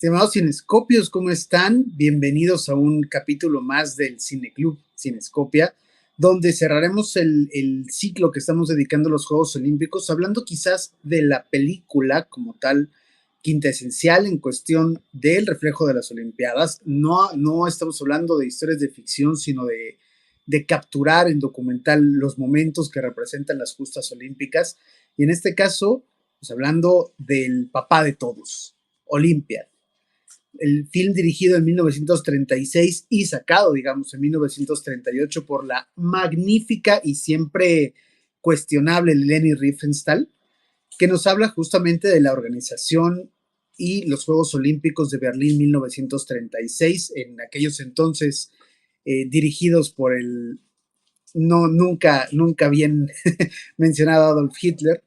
Estimados cinescopios, ¿cómo están? Bienvenidos a un capítulo más del Cineclub Cinescopia, donde cerraremos el ciclo que estamos dedicando a los Juegos Olímpicos, hablando quizás de la película como tal, quinta esencial en cuestión del reflejo de las Olimpiadas. No estamos hablando de historias de ficción, sino de capturar en documental los momentos que representan las justas olímpicas. Y en este caso, pues hablando del papá de todos, Olimpia. El film dirigido en 1936 y sacado, digamos, en 1938 por la magnífica y siempre cuestionable Leni Riefenstahl, que nos habla justamente de la organización y los Juegos Olímpicos de Berlín 1936, en aquellos entonces dirigidos por el nunca bien mencionado Adolf Hitler,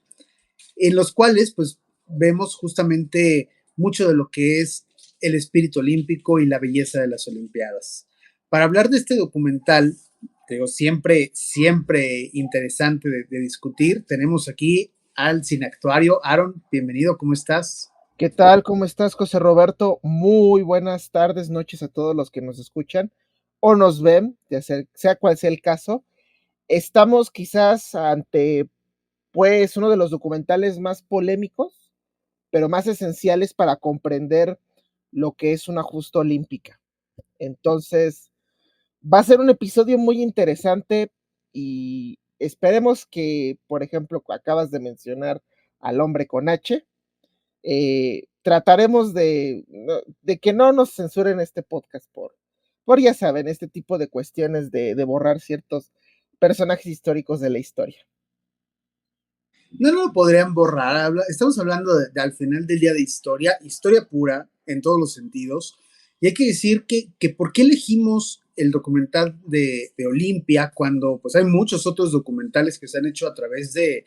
en los cuales pues vemos justamente mucho de lo que es el espíritu olímpico y la belleza de las Olimpiadas. Para hablar de este documental, digo, siempre interesante de discutir, tenemos aquí al cineactuario. Aaron, bienvenido, ¿cómo estás? ¿Qué tal? ¿Cómo estás, José Roberto? Muy buenas tardes, noches a todos los que nos escuchan o nos ven, sea cual sea el caso. Estamos quizás ante, pues, uno de los documentales más polémicos, pero más esenciales para comprender lo que es una justa olímpica. Entonces, va a ser un episodio muy interesante y esperemos que, por ejemplo, acabas de mencionar al hombre con H, trataremos de que no nos censuren este podcast por ya saben, este tipo de cuestiones de borrar ciertos personajes históricos de la historia. No lo podrían borrar. Estamos hablando al final del día de historia pura en todos los sentidos. Y hay que decir que ¿por qué elegimos el documental de Olimpia cuando pues hay muchos otros documentales que se han hecho a través de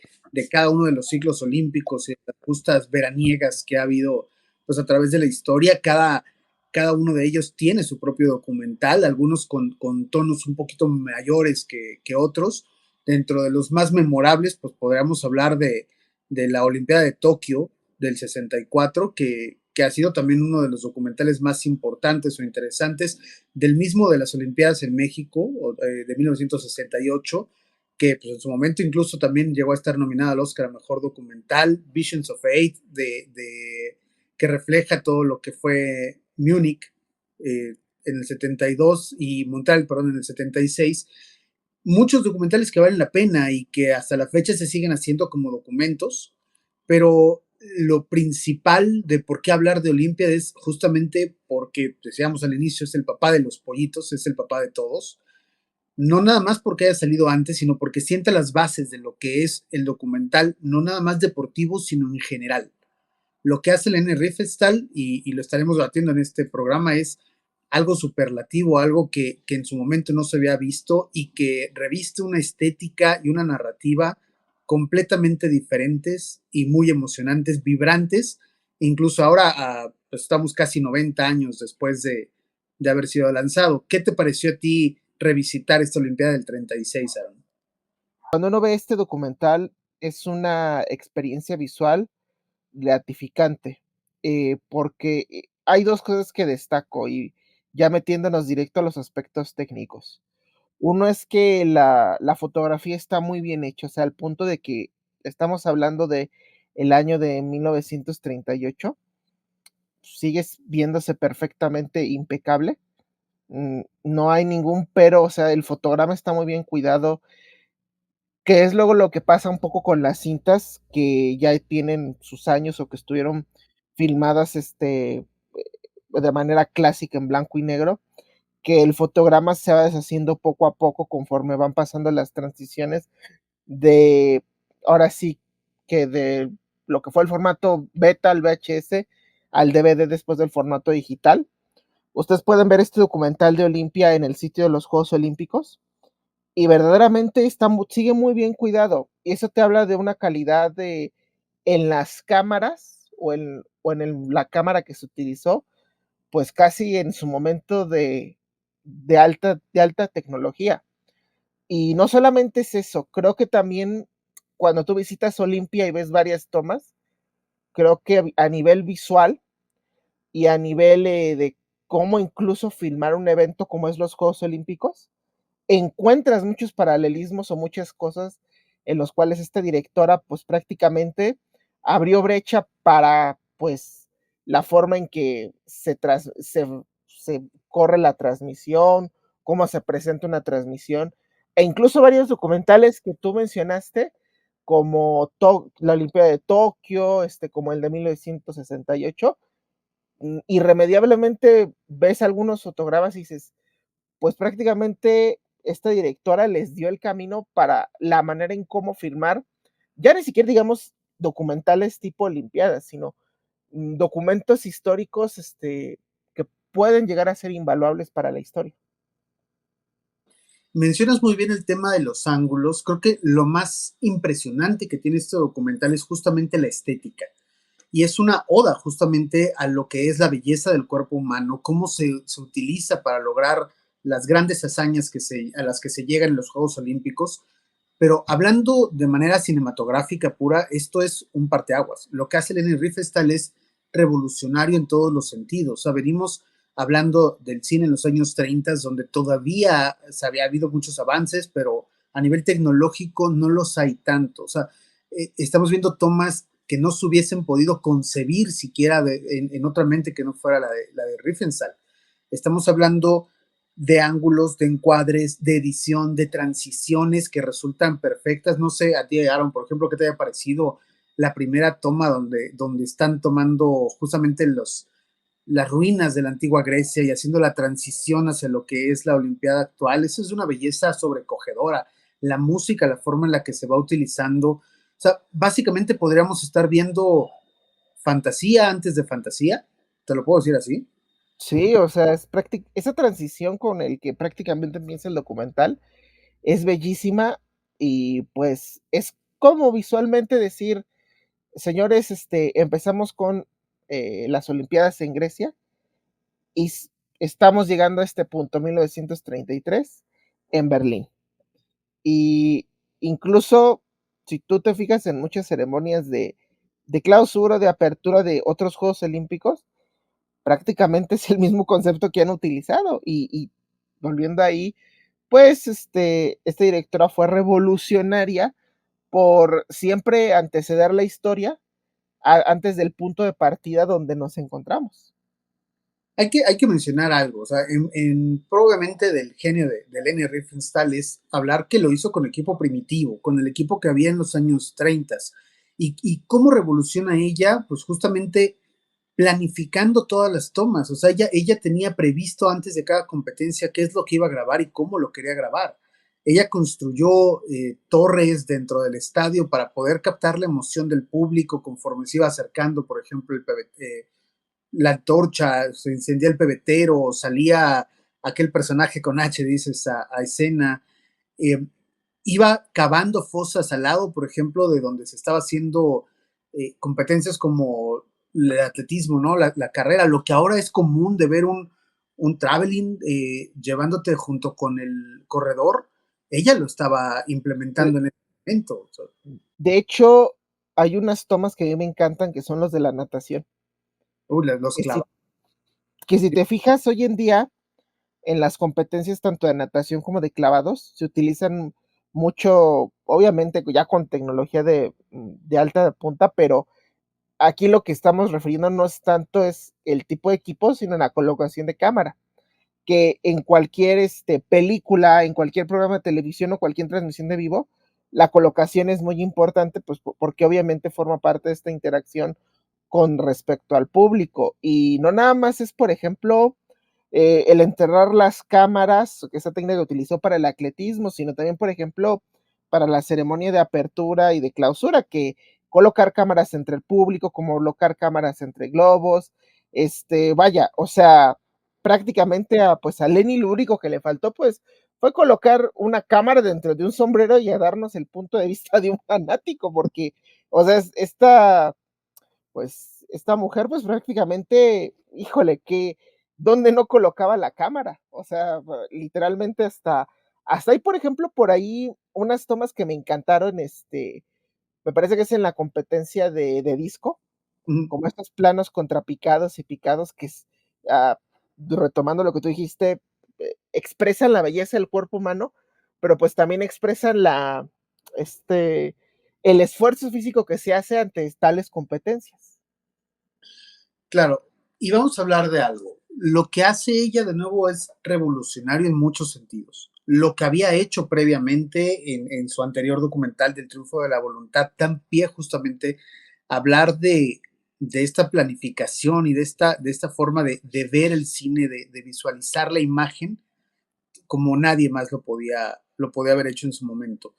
cada uno de los ciclos olímpicos y de las justas veraniegas que ha habido pues a través de la historia? Cada uno de ellos tiene su propio documental, algunos con tonos un poquito mayores que otros. Dentro de los más memorables, pues podríamos hablar de la Olimpiada de Tokio del 64, que ha sido también uno de los documentales más importantes o interesantes, del mismo de las Olimpiadas en México, de 1968, que pues, en su momento incluso también llegó a estar nominada al Oscar a Mejor Documental, Visions of Eight, que refleja todo lo que fue Múnich en el 72 y Montreal, perdón, en el 76. Muchos documentales que valen la pena y que hasta la fecha se siguen haciendo como documentos, pero lo principal de por qué hablar de Olimpia es justamente porque, decíamos al inicio, es el papá de los pollitos, es el papá de todos. No nada más porque haya salido antes, sino porque sienta las bases de lo que es el documental, no nada más deportivo, sino en general. Lo que hace Leni Riefenstahl, y lo estaremos debatiendo en este programa, es algo superlativo, algo que en su momento no se había visto y que reviste una estética y una narrativa completamente diferentes y muy emocionantes, vibrantes. Incluso ahora pues estamos casi 90 años después de haber sido lanzado. ¿Qué te pareció a ti revisitar esta Olimpiada del 36, Aaron? Cuando uno ve este documental, es una experiencia visual gratificante, porque hay dos cosas que destaco y ya metiéndonos directo a los aspectos técnicos. Uno es que la fotografía está muy bien hecha, o sea, al punto de que estamos hablando de el año de 1938, sigues viéndose perfectamente impecable, no hay ningún pero, o sea, el fotograma está muy bien cuidado, que es luego lo que pasa un poco con las cintas que ya tienen sus años o que estuvieron filmadas de manera clásica en blanco y negro, que el fotograma se va deshaciendo poco a poco conforme van pasando las transiciones de, ahora sí, que de lo que fue el formato beta al VHS al DVD después del formato digital. Ustedes pueden ver este documental de Olimpia en el sitio de los Juegos Olímpicos y verdaderamente sigue muy bien cuidado. Y eso te habla de una calidad en las cámaras la cámara que se utilizó, pues casi en su momento de alta tecnología. Y no solamente es eso, creo que también cuando tú visitas Olimpia y ves varias tomas, creo que a nivel visual y a nivel de cómo incluso filmar un evento como es los Juegos Olímpicos, encuentras muchos paralelismos o muchas cosas en los cuales esta directora pues prácticamente abrió brecha para pues la forma en que se corre la transmisión, cómo se presenta una transmisión, e incluso varios documentales que tú mencionaste, como la Olimpiada de Tokio, como el de 1968, irremediablemente ves algunos fotogramas y dices, pues prácticamente esta directora les dio el camino para la manera en cómo filmar, ya ni siquiera digamos documentales tipo Olimpiadas, sino documentos históricos que pueden llegar a ser invaluables para la historia. Mencionas muy bien el tema de los ángulos. Creo que lo más impresionante que tiene este documental es justamente la estética. Y es una oda justamente a lo que es la belleza del cuerpo humano, cómo se utiliza para lograr las grandes hazañas a las que se llegan en los Juegos Olímpicos. Pero hablando de manera cinematográfica pura, esto es un parteaguas. Lo que hace Leni Riefenstahl es revolucionario en todos los sentidos. O sea, venimos hablando del cine en los años 30, donde todavía había habido muchos avances, pero a nivel tecnológico no los hay tanto. O sea, estamos viendo tomas que no se hubiesen podido concebir siquiera en otra mente que no fuera la de Riefenstahl. Estamos hablando de ángulos, de encuadres, de edición, de transiciones que resultan perfectas. No sé, a ti, Aaron, por ejemplo, ¿qué te haya parecido la primera toma donde están tomando justamente las ruinas de la antigua Grecia y haciendo la transición hacia lo que es la Olimpiada actual? Eso es una belleza sobrecogedora. La música, la forma en la que se va utilizando. O sea, básicamente podríamos estar viendo fantasía antes de fantasía. ¿Te lo puedo decir así? Sí, o sea, esa transición con el que prácticamente empieza el documental es bellísima y pues es como visualmente decir, señores, empezamos con las Olimpiadas en Grecia y estamos llegando a este punto, 1933, en Berlín. Y incluso, si tú te fijas en muchas ceremonias de clausura, de apertura de otros Juegos Olímpicos, prácticamente es el mismo concepto que han utilizado. Y volviendo ahí, pues esta directora fue revolucionaria por siempre anteceder la historia antes del punto de partida donde nos encontramos. Hay que mencionar algo, o sea, probablemente del genio de Leni Riefenstahl es hablar que lo hizo con equipo primitivo, con el equipo que había en los años 30. Y cómo revoluciona ella, pues justamente planificando todas las tomas, o sea, ella tenía previsto antes de cada competencia qué es lo que iba a grabar y cómo lo quería grabar. Ella construyó torres dentro del estadio para poder captar la emoción del público conforme se iba acercando, por ejemplo, la antorcha, se encendía el pebetero, salía aquel personaje con H, dices, a escena. Eh, Iba cavando fosas al lado, por ejemplo, de donde se estaba haciendo competencias como el atletismo, ¿no? La carrera, lo que ahora es común de ver un traveling llevándote junto con el corredor, ella lo estaba implementando en ese momento. O sea, De hecho, hay unas tomas que a mí me encantan que son los de la natación. los Que si, clavos. que si te fijas hoy en día, en las competencias tanto de natación como de clavados, se utilizan mucho, obviamente ya con tecnología de alta punta, pero aquí lo que estamos refiriendo no es tanto es el tipo de equipo, sino la colocación de cámara, que en cualquier película, en cualquier programa de televisión o cualquier transmisión de vivo, la colocación es muy importante, pues porque obviamente forma parte de esta interacción con respecto al público. Y no nada más es, por ejemplo, el enterrar las cámaras, que esa técnica que utilizó para el atletismo, sino también, por ejemplo, para la ceremonia de apertura y de clausura, que colocar cámaras entre el público, como colocar cámaras entre globos, vaya, o sea, prácticamente pues a Lenny lo único que le faltó, pues, fue colocar una cámara dentro de un sombrero y a darnos el punto de vista de un fanático, porque, o sea, esta mujer, pues prácticamente, híjole, que donde no colocaba la cámara, o sea, literalmente hasta hay, por ejemplo, por ahí unas tomas que me encantaron, me parece que es en la competencia de disco, Ujú. como estos planos contrapicados y picados que ah, retomando lo que tú dijiste, expresan la belleza del cuerpo humano, pero pues también expresan este, el esfuerzo físico que se hace ante tales competencias. Claro, y vamos a hablar de algo. Lo que hace ella de nuevo es revolucionario en muchos sentidos. Lo que había hecho previamente en su anterior documental del triunfo de la voluntad dan pie justamente a hablar de esta planificación y de esta forma de ver el cine, de visualizar la imagen como nadie más lo podía haber hecho en su momento.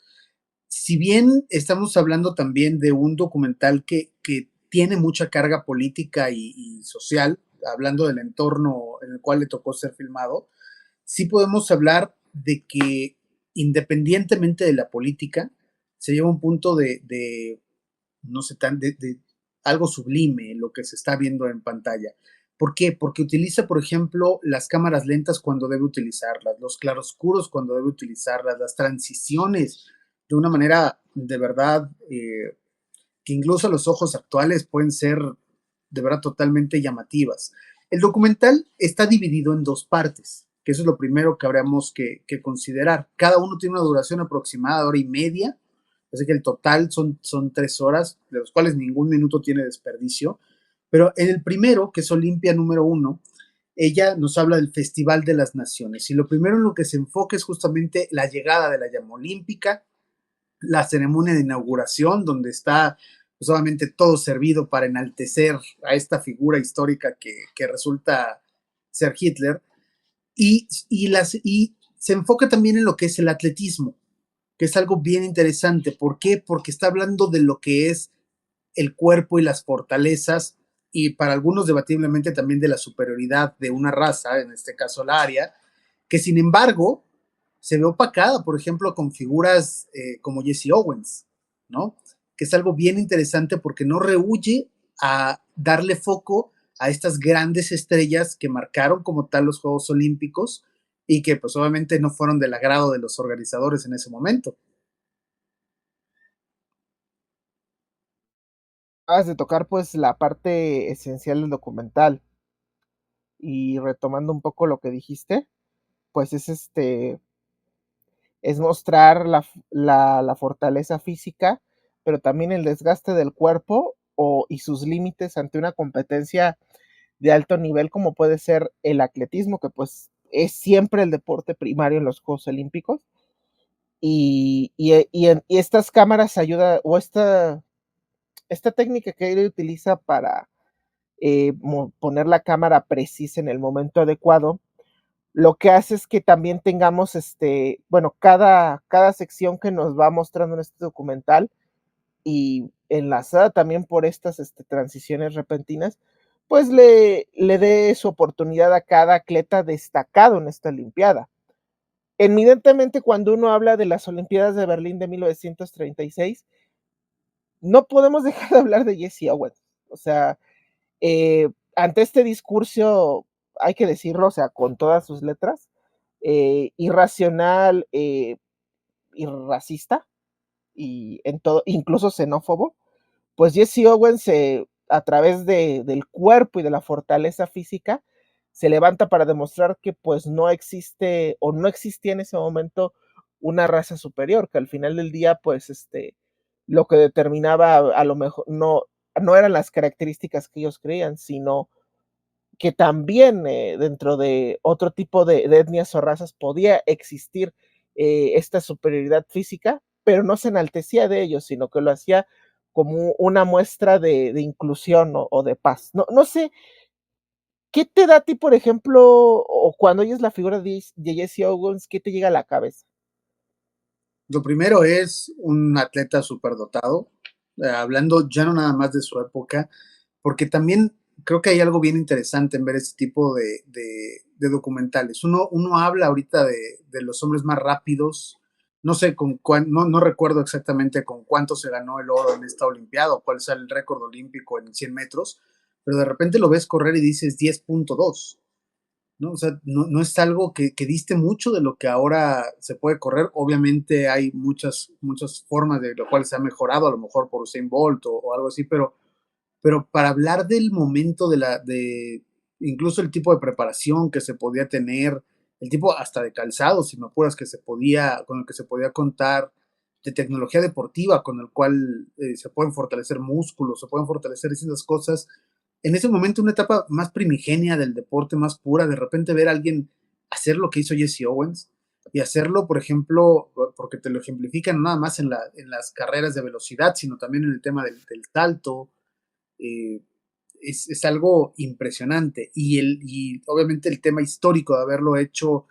Si bien estamos hablando también de un documental que tiene mucha carga política y social, hablando del entorno en el cual le tocó ser filmado, sí podemos hablar de que independientemente de la política, se lleva a un punto de no sé, de algo sublime lo que se está viendo en pantalla. ¿Por qué? Porque utiliza, por ejemplo, las cámaras lentas cuando debe utilizarlas, los claroscuros cuando debe utilizarlas, las transiciones de una manera de verdad que incluso los ojos actuales pueden ser de verdad totalmente llamativas. El documental está dividido en dos partes, que eso es lo primero que habríamos que considerar. Cada uno tiene una duración aproximada de hora y media, así que el total son 3 horas, de los cuales ningún minuto tiene desperdicio. Pero en el primero, que es Olimpia número 1, ella nos habla del Festival de las Naciones. Y lo primero en lo que se enfoca es justamente la llegada de la llama olímpica, la ceremonia de inauguración, donde está pues, obviamente todo servido para enaltecer a esta figura histórica que resulta ser Hitler. Y se enfoca también en lo que es el atletismo, que es algo bien interesante. ¿Por qué? Porque está hablando de lo que es el cuerpo y las fortalezas, y para algunos debatiblemente también de la superioridad de una raza, en este caso la aria, que sin embargo se ve opacada, por ejemplo, con figuras como Jesse Owens, ¿no? Que es algo bien interesante porque no rehuye a darle foco a estas grandes estrellas que marcaron como tal los Juegos Olímpicos y que pues obviamente no fueron del agrado de los organizadores en ese momento. Acabas de tocar pues la parte esencial del documental y retomando un poco lo que dijiste, pues es mostrar la fortaleza física, pero también el desgaste del cuerpo y sus límites ante una competencia de alto nivel como puede ser el atletismo, que pues es siempre el deporte primario en los Juegos Olímpicos. Y estas cámaras ayuda, o esta técnica que él utiliza para poner la cámara precisa en el momento adecuado, lo que hace es que también tengamos, bueno, cada sección que nos va mostrando en este documental y enlazada también por estas transiciones repentinas, pues le dé su oportunidad a cada atleta destacado en esta Olimpiada. Evidentemente, cuando uno habla de las Olimpiadas de Berlín de 1936, no podemos dejar de hablar de Jesse Owens. O sea, ante este discurso, hay que decirlo, o sea, con todas sus letras, irracional y racista, y en todo, incluso xenófobo, pues Jesse Owens, a través del cuerpo y de la fortaleza física, se levanta para demostrar que pues no existe o no existía en ese momento una raza superior, que al final del día pues lo que determinaba a lo mejor no eran las características que ellos creían, sino que también dentro de otro tipo de etnias o razas podía existir esta superioridad física, pero no se enaltecía de ellos, sino que lo hacía como una muestra de inclusión o de paz. No sé, ¿qué te da a ti, por ejemplo, o cuando oyes la figura de Jesse Owens, qué te llega a la cabeza? Lo primero es un atleta superdotado, hablando ya no nada más de su época, porque también creo que hay algo bien interesante en ver este tipo de documentales. Uno habla ahorita de los hombres más rápidos, no sé no recuerdo exactamente con cuánto se ganó el oro en esta Olimpiada o cuál es el récord olímpico en 100 metros, pero de repente lo ves correr y dices 10.2. ¿No? O sea, no es algo que diste mucho de lo que ahora se puede correr. Obviamente hay muchas formas de lo cual se ha mejorado, a lo mejor por Usain Bolt o algo así, pero para hablar del momento de incluso el tipo de preparación que se podía tener, el tipo hasta de calzado, si me apuras, con el que se podía contar, de tecnología deportiva con el cual se pueden fortalecer músculos, se pueden fortalecer distintas cosas. En ese momento, una etapa más primigenia del deporte, más pura, de repente ver a alguien hacer lo que hizo Jesse Owens y hacerlo, por ejemplo, porque te lo ejemplifican no nada más en las carreras de velocidad, sino también en el tema del salto, eh, es algo impresionante. Y obviamente el tema histórico de haberlo hecho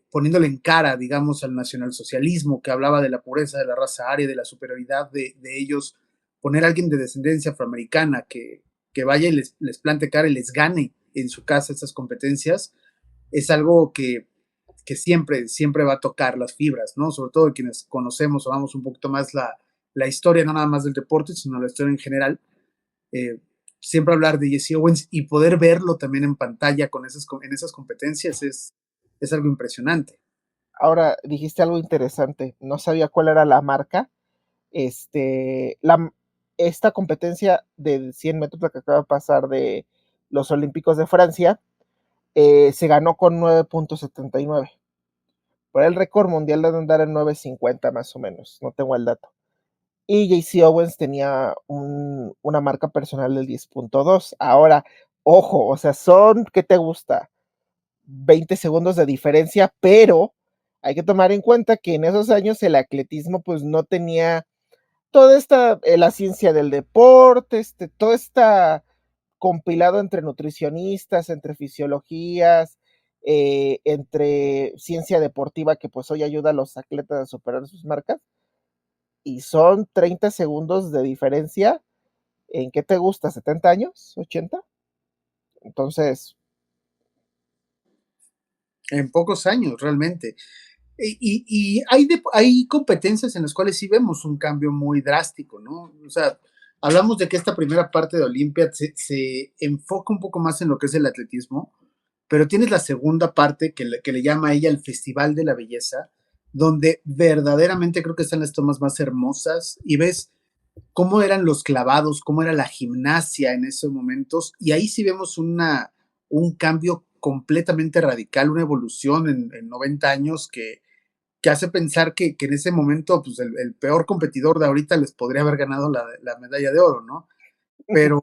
poniéndole en cara, digamos, al nacionalsocialismo que hablaba de la pureza de la raza aria, de la superioridad de ellos, poner a alguien de descendencia afroamericana que vaya y les plante cara y les gane en su casa estas competencias, es algo que siempre va a tocar las fibras, ¿no? Sobre todo quienes conocemos o vamos un poquito más la historia, no nada más del deporte, sino la historia en general, eh, siempre hablar de Jesse Owens y poder verlo también en pantalla en esas competencias es algo impresionante. Ahora dijiste algo interesante, no sabía cuál era la marca. Este, la, esta competencia de 100 metros, la que acaba de pasar de los Olímpicos de Francia, se ganó con 9.79. Por el récord mundial de andar en 9.50 más o menos, no tengo el dato. Y JC Owens tenía una marca personal del 10.2. Ahora, ojo, o sea, son, ¿qué te gusta? 20 segundos de diferencia, pero hay que tomar en cuenta que en esos años el atletismo pues no tenía toda esta, la ciencia del deporte, todo está compilado entre nutricionistas, entre fisiologías, entre ciencia deportiva que pues hoy ayuda a los atletas a superar sus marcas, y son 30 segundos de diferencia. ¿En qué te gusta? ¿70 años? ¿80? Entonces, En pocos años, realmente. Y hay competencias en las cuales sí vemos un cambio muy drástico, ¿no? O sea, hablamos de que esta primera parte de Olimpia se enfoca un poco más en lo que es el atletismo, pero tienes la segunda parte que le llama a ella el Festival de la Belleza, donde verdaderamente creo que están las tomas más hermosas y ves cómo eran los clavados, cómo era la gimnasia en esos momentos, y ahí sí vemos un cambio completamente radical, una evolución en 90 años que hace pensar que en ese momento pues el peor competidor de ahorita les podría haber ganado la medalla de oro, ¿no? Pero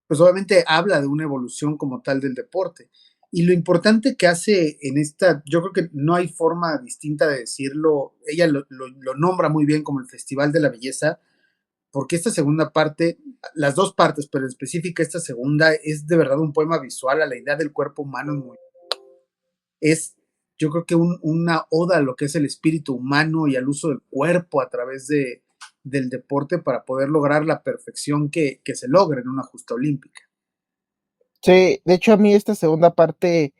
pues obviamente habla de una evolución como tal del deporte. Y lo importante que hace en esta, yo creo que no hay forma distinta de decirlo, ella lo nombra muy bien como el Festival de la Belleza, porque esta segunda parte, las dos partes, pero en específica esta segunda, es de verdad un poema visual a la idea del cuerpo humano. Es, yo creo que una oda a lo que es el espíritu humano y al uso del cuerpo a través del deporte para poder lograr la perfección que se logra en una justa olímpica. sí, de hecho a mí esta segunda parte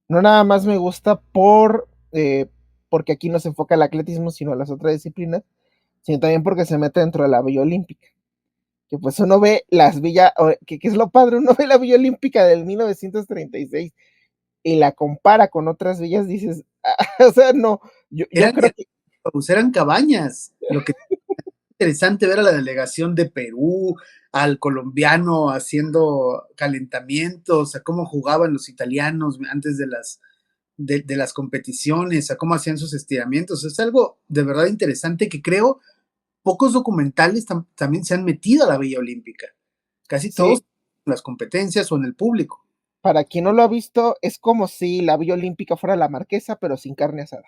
no nada más me gusta porque aquí no se enfoca el atletismo, sino las otras disciplinas, sino también porque se mete dentro de la Villa Olímpica. Que pues uno ve las villas, que es lo padre, uno ve la Villa Olímpica del 1936 y la compara con otras villas, dices, o sea, no, yo Eran, creo que eran cabañas, lo que interesante ver a la delegación de Perú, al colombiano haciendo calentamientos, a cómo jugaban los italianos antes de las competiciones, a cómo hacían sus estiramientos. Es algo de verdad interesante que creo pocos documentales también se han metido a la Villa Olímpica. Casi todos sí, en las competencias o en el público. para quien no lo ha visto, es como si la Villa Olímpica fuera la Marquesa, pero sin carne asada.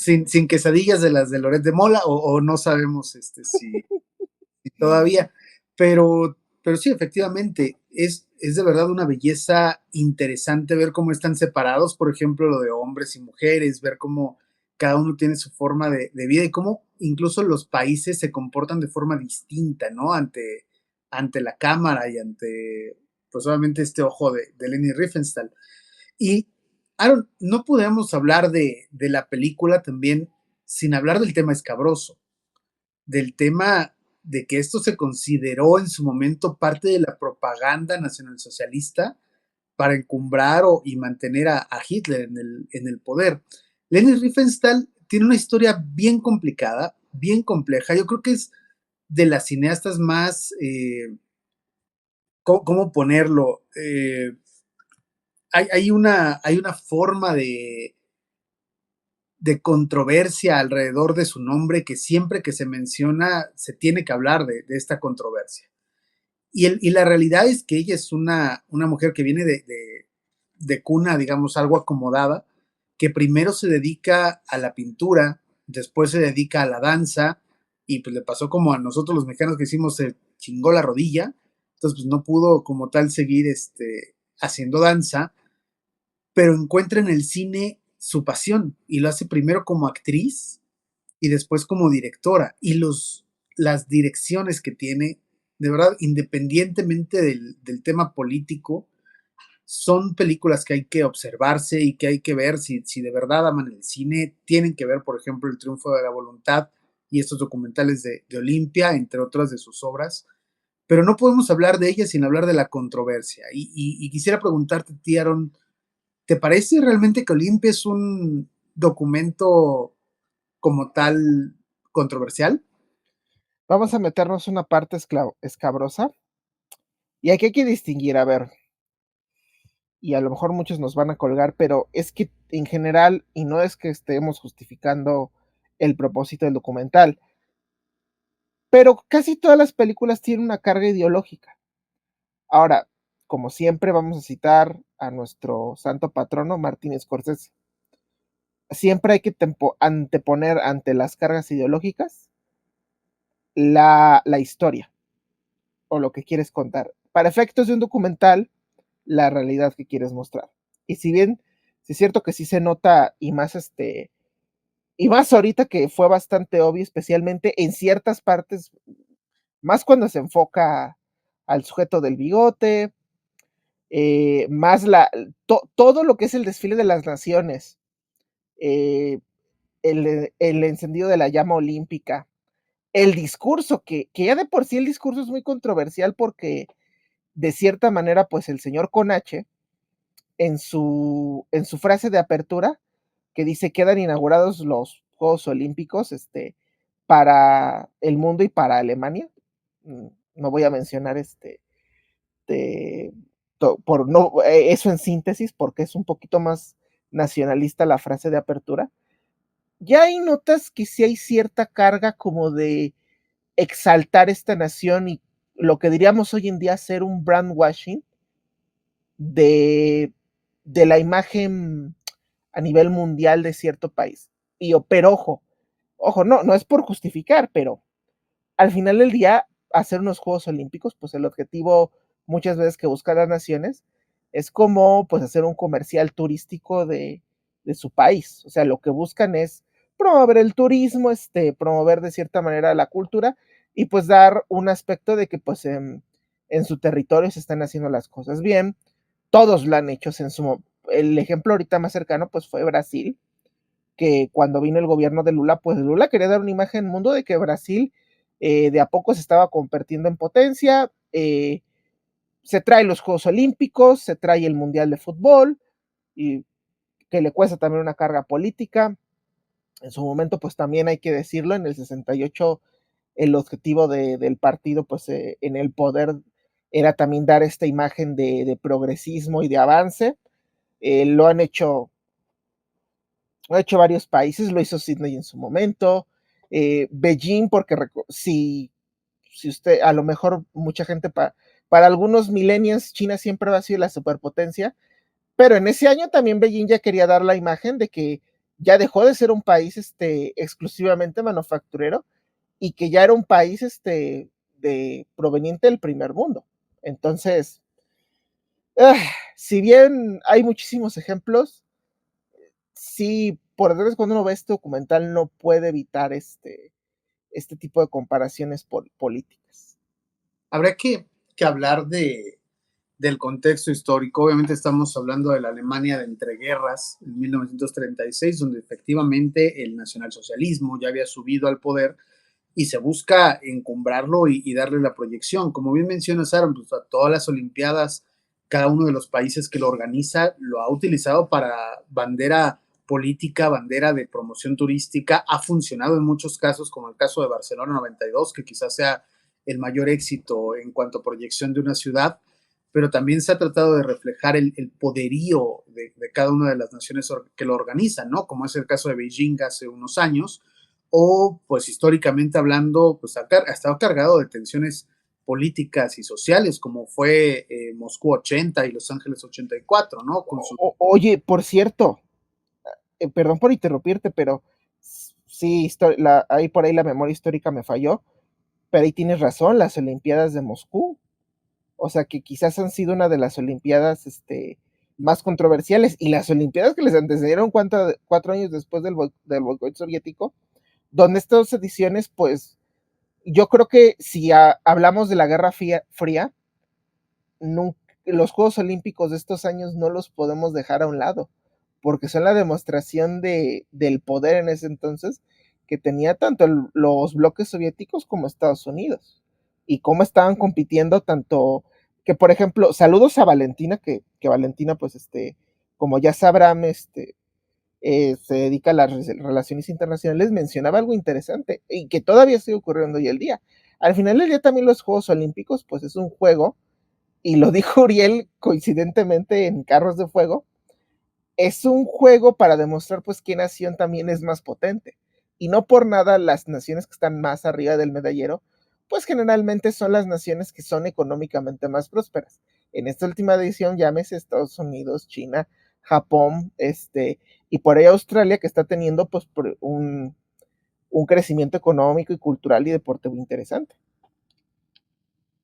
sin quesadillas de las de Loret de Mola, o no sabemos si todavía, pero sí, efectivamente, es de verdad una belleza interesante ver cómo están separados, por ejemplo, lo de hombres y mujeres, ver cómo cada uno tiene su forma de vida y cómo incluso los países se comportan de forma distinta, ¿no? Ante la cámara y ante, pues obviamente, este ojo de Leni Riefenstahl. Y, Aaron, no podemos hablar de la película también sin hablar del tema escabroso, del tema de que esto se consideró en su momento parte de la propaganda nacionalsocialista para encumbrar y mantener a Hitler en el poder. Leni Riefenstahl tiene una historia bien complicada, bien compleja. Yo creo que es de las cineastas más, ¿cómo ponerlo? Hay una forma de controversia alrededor de su nombre que siempre que se menciona se tiene que hablar de esta controversia. Y la realidad es que ella es una mujer que viene de cuna, digamos, algo acomodada, que primero se dedica a la pintura, después se dedica a la danza, y pues le pasó como a nosotros los mexicanos que hicimos, se chingó la rodilla, entonces pues no pudo como tal seguir haciendo danza, pero encuentra en el cine su pasión y lo hace primero como actriz y después como directora. Y las direcciones que tiene, de verdad, independientemente del tema político, son películas que hay que observarse y que hay que ver si de verdad aman el cine. Tienen que ver, por ejemplo, El Triunfo de la Voluntad y estos documentales de Olimpia, entre otras de sus obras. Pero no podemos hablar de ella sin hablar de la controversia. Y quisiera preguntarte, Aaron, ¿te parece realmente que Olimpia es un documento como tal controversial? Vamos a meternos una parte escabrosa. Y aquí hay que distinguir, a ver, y a lo mejor muchos nos van a colgar, pero es que en general, y no es que estemos justificando el propósito del documental, pero casi todas las películas tienen una carga ideológica. Ahora, como siempre, vamos a citar a nuestro santo patrono, Martin Scorsese. Siempre hay que anteponer ante las cargas ideológicas la historia o lo que quieres contar. Para efectos de un documental, la realidad que quieres mostrar. Y si bien, sí es cierto que sí se nota, y más ahorita que fue bastante obvio, especialmente en ciertas partes, más cuando se enfoca al sujeto del bigote, más todo lo que es el desfile de las naciones, eh, el encendido de la llama olímpica, el discurso, que ya de por sí el discurso es muy controversial porque de cierta manera, pues el señor Conache, en su frase de apertura, que dice quedan inaugurados los Juegos Olímpicos para el mundo y para Alemania. No voy a mencionar de, por no, eso en síntesis, porque es un poquito más nacionalista la frase de apertura. Ya hay notas que sí hay cierta carga como de exaltar esta nación y lo que diríamos hoy en día ser un brand washing de, de la imagen a nivel mundial de cierto país. Pero ojo, no es por justificar, pero al final del día, hacer unos Juegos Olímpicos, pues el objetivo muchas veces que buscan las naciones es como pues hacer un comercial turístico de su país. O sea, lo que buscan es promover el turismo, promover de cierta manera la cultura y pues dar un aspecto de que pues en su territorio se están haciendo las cosas bien. Todos lo han hecho. El ejemplo ahorita más cercano pues fue Brasil, que cuando vino el gobierno de Lula, pues Lula quería dar una imagen al mundo de que Brasil de a poco se estaba convirtiendo en potencia, se trae los Juegos Olímpicos, se trae el Mundial de Fútbol, y que le cuesta también una carga política. En su momento, pues también hay que decirlo, en el 68 el objetivo del partido, pues en el poder era también dar esta imagen de progresismo y de avance. Lo han hecho varios países, lo hizo Sydney en su momento, Beijing, porque si usted, a lo mejor mucha gente, para algunos millennials, China siempre va a ser la superpotencia, pero en ese año también Beijing ya quería dar la imagen de que ya dejó de ser un país exclusivamente manufacturero y que ya era un país proveniente del primer mundo. Entonces, si bien hay muchísimos ejemplos, sí, por desgracia, cuando uno ve este documental no puede evitar este tipo de comparaciones políticas. Habría que hablar del contexto histórico. Obviamente estamos hablando de la Alemania de entreguerras en 1936, donde efectivamente el nacionalsocialismo ya había subido al poder y se busca encumbrarlo y darle la proyección. Como bien mencionas, Aaron, pues a todas las Olimpiadas, cada uno de los países que lo organiza lo ha utilizado para bandera política, bandera de promoción turística. Ha funcionado en muchos casos, como el caso de Barcelona 92, que quizás sea el mayor éxito en cuanto a proyección de una ciudad, pero también se ha tratado de reflejar el poderío de cada una de las naciones que lo organizan, ¿no? Como es el caso de Beijing hace unos años, o pues históricamente hablando, pues ha estado cargado de tensiones políticas y sociales, como fue Moscú 80 y Los Ángeles 84, ¿no? Con su... Oye, por cierto, perdón por interrumpirte, pero sí, ahí por ahí la memoria histórica me falló, pero ahí tienes razón, las Olimpiadas de Moscú, o sea que quizás han sido una de las Olimpiadas más controversiales, y las Olimpiadas que les antecedieron 4 años después del boicot soviético, donde estas 2 ediciones, pues yo creo que si hablamos de la Guerra Fría, nunca, los Juegos Olímpicos de estos años no los podemos dejar a un lado, porque son la demostración del poder en ese entonces que tenía tanto los bloques soviéticos como Estados Unidos, y cómo estaban compitiendo tanto, que por ejemplo, saludos a Valentina, que Valentina, pues como ya sabrán, se dedica a las relaciones internacionales, mencionaba algo interesante y que todavía sigue ocurriendo hoy el día. Al final del día también los Juegos Olímpicos, pues es un juego, y lo dijo Uriel coincidentemente en Carros de Fuego, es un juego para demostrar pues qué nación también es más potente. Y no por nada las naciones que están más arriba del medallero, pues generalmente son las naciones que son económicamente más prósperas. En esta última edición, llámese Estados Unidos, China, Japón, y por ahí Australia, que está teniendo pues un crecimiento económico y cultural y deportivo interesante.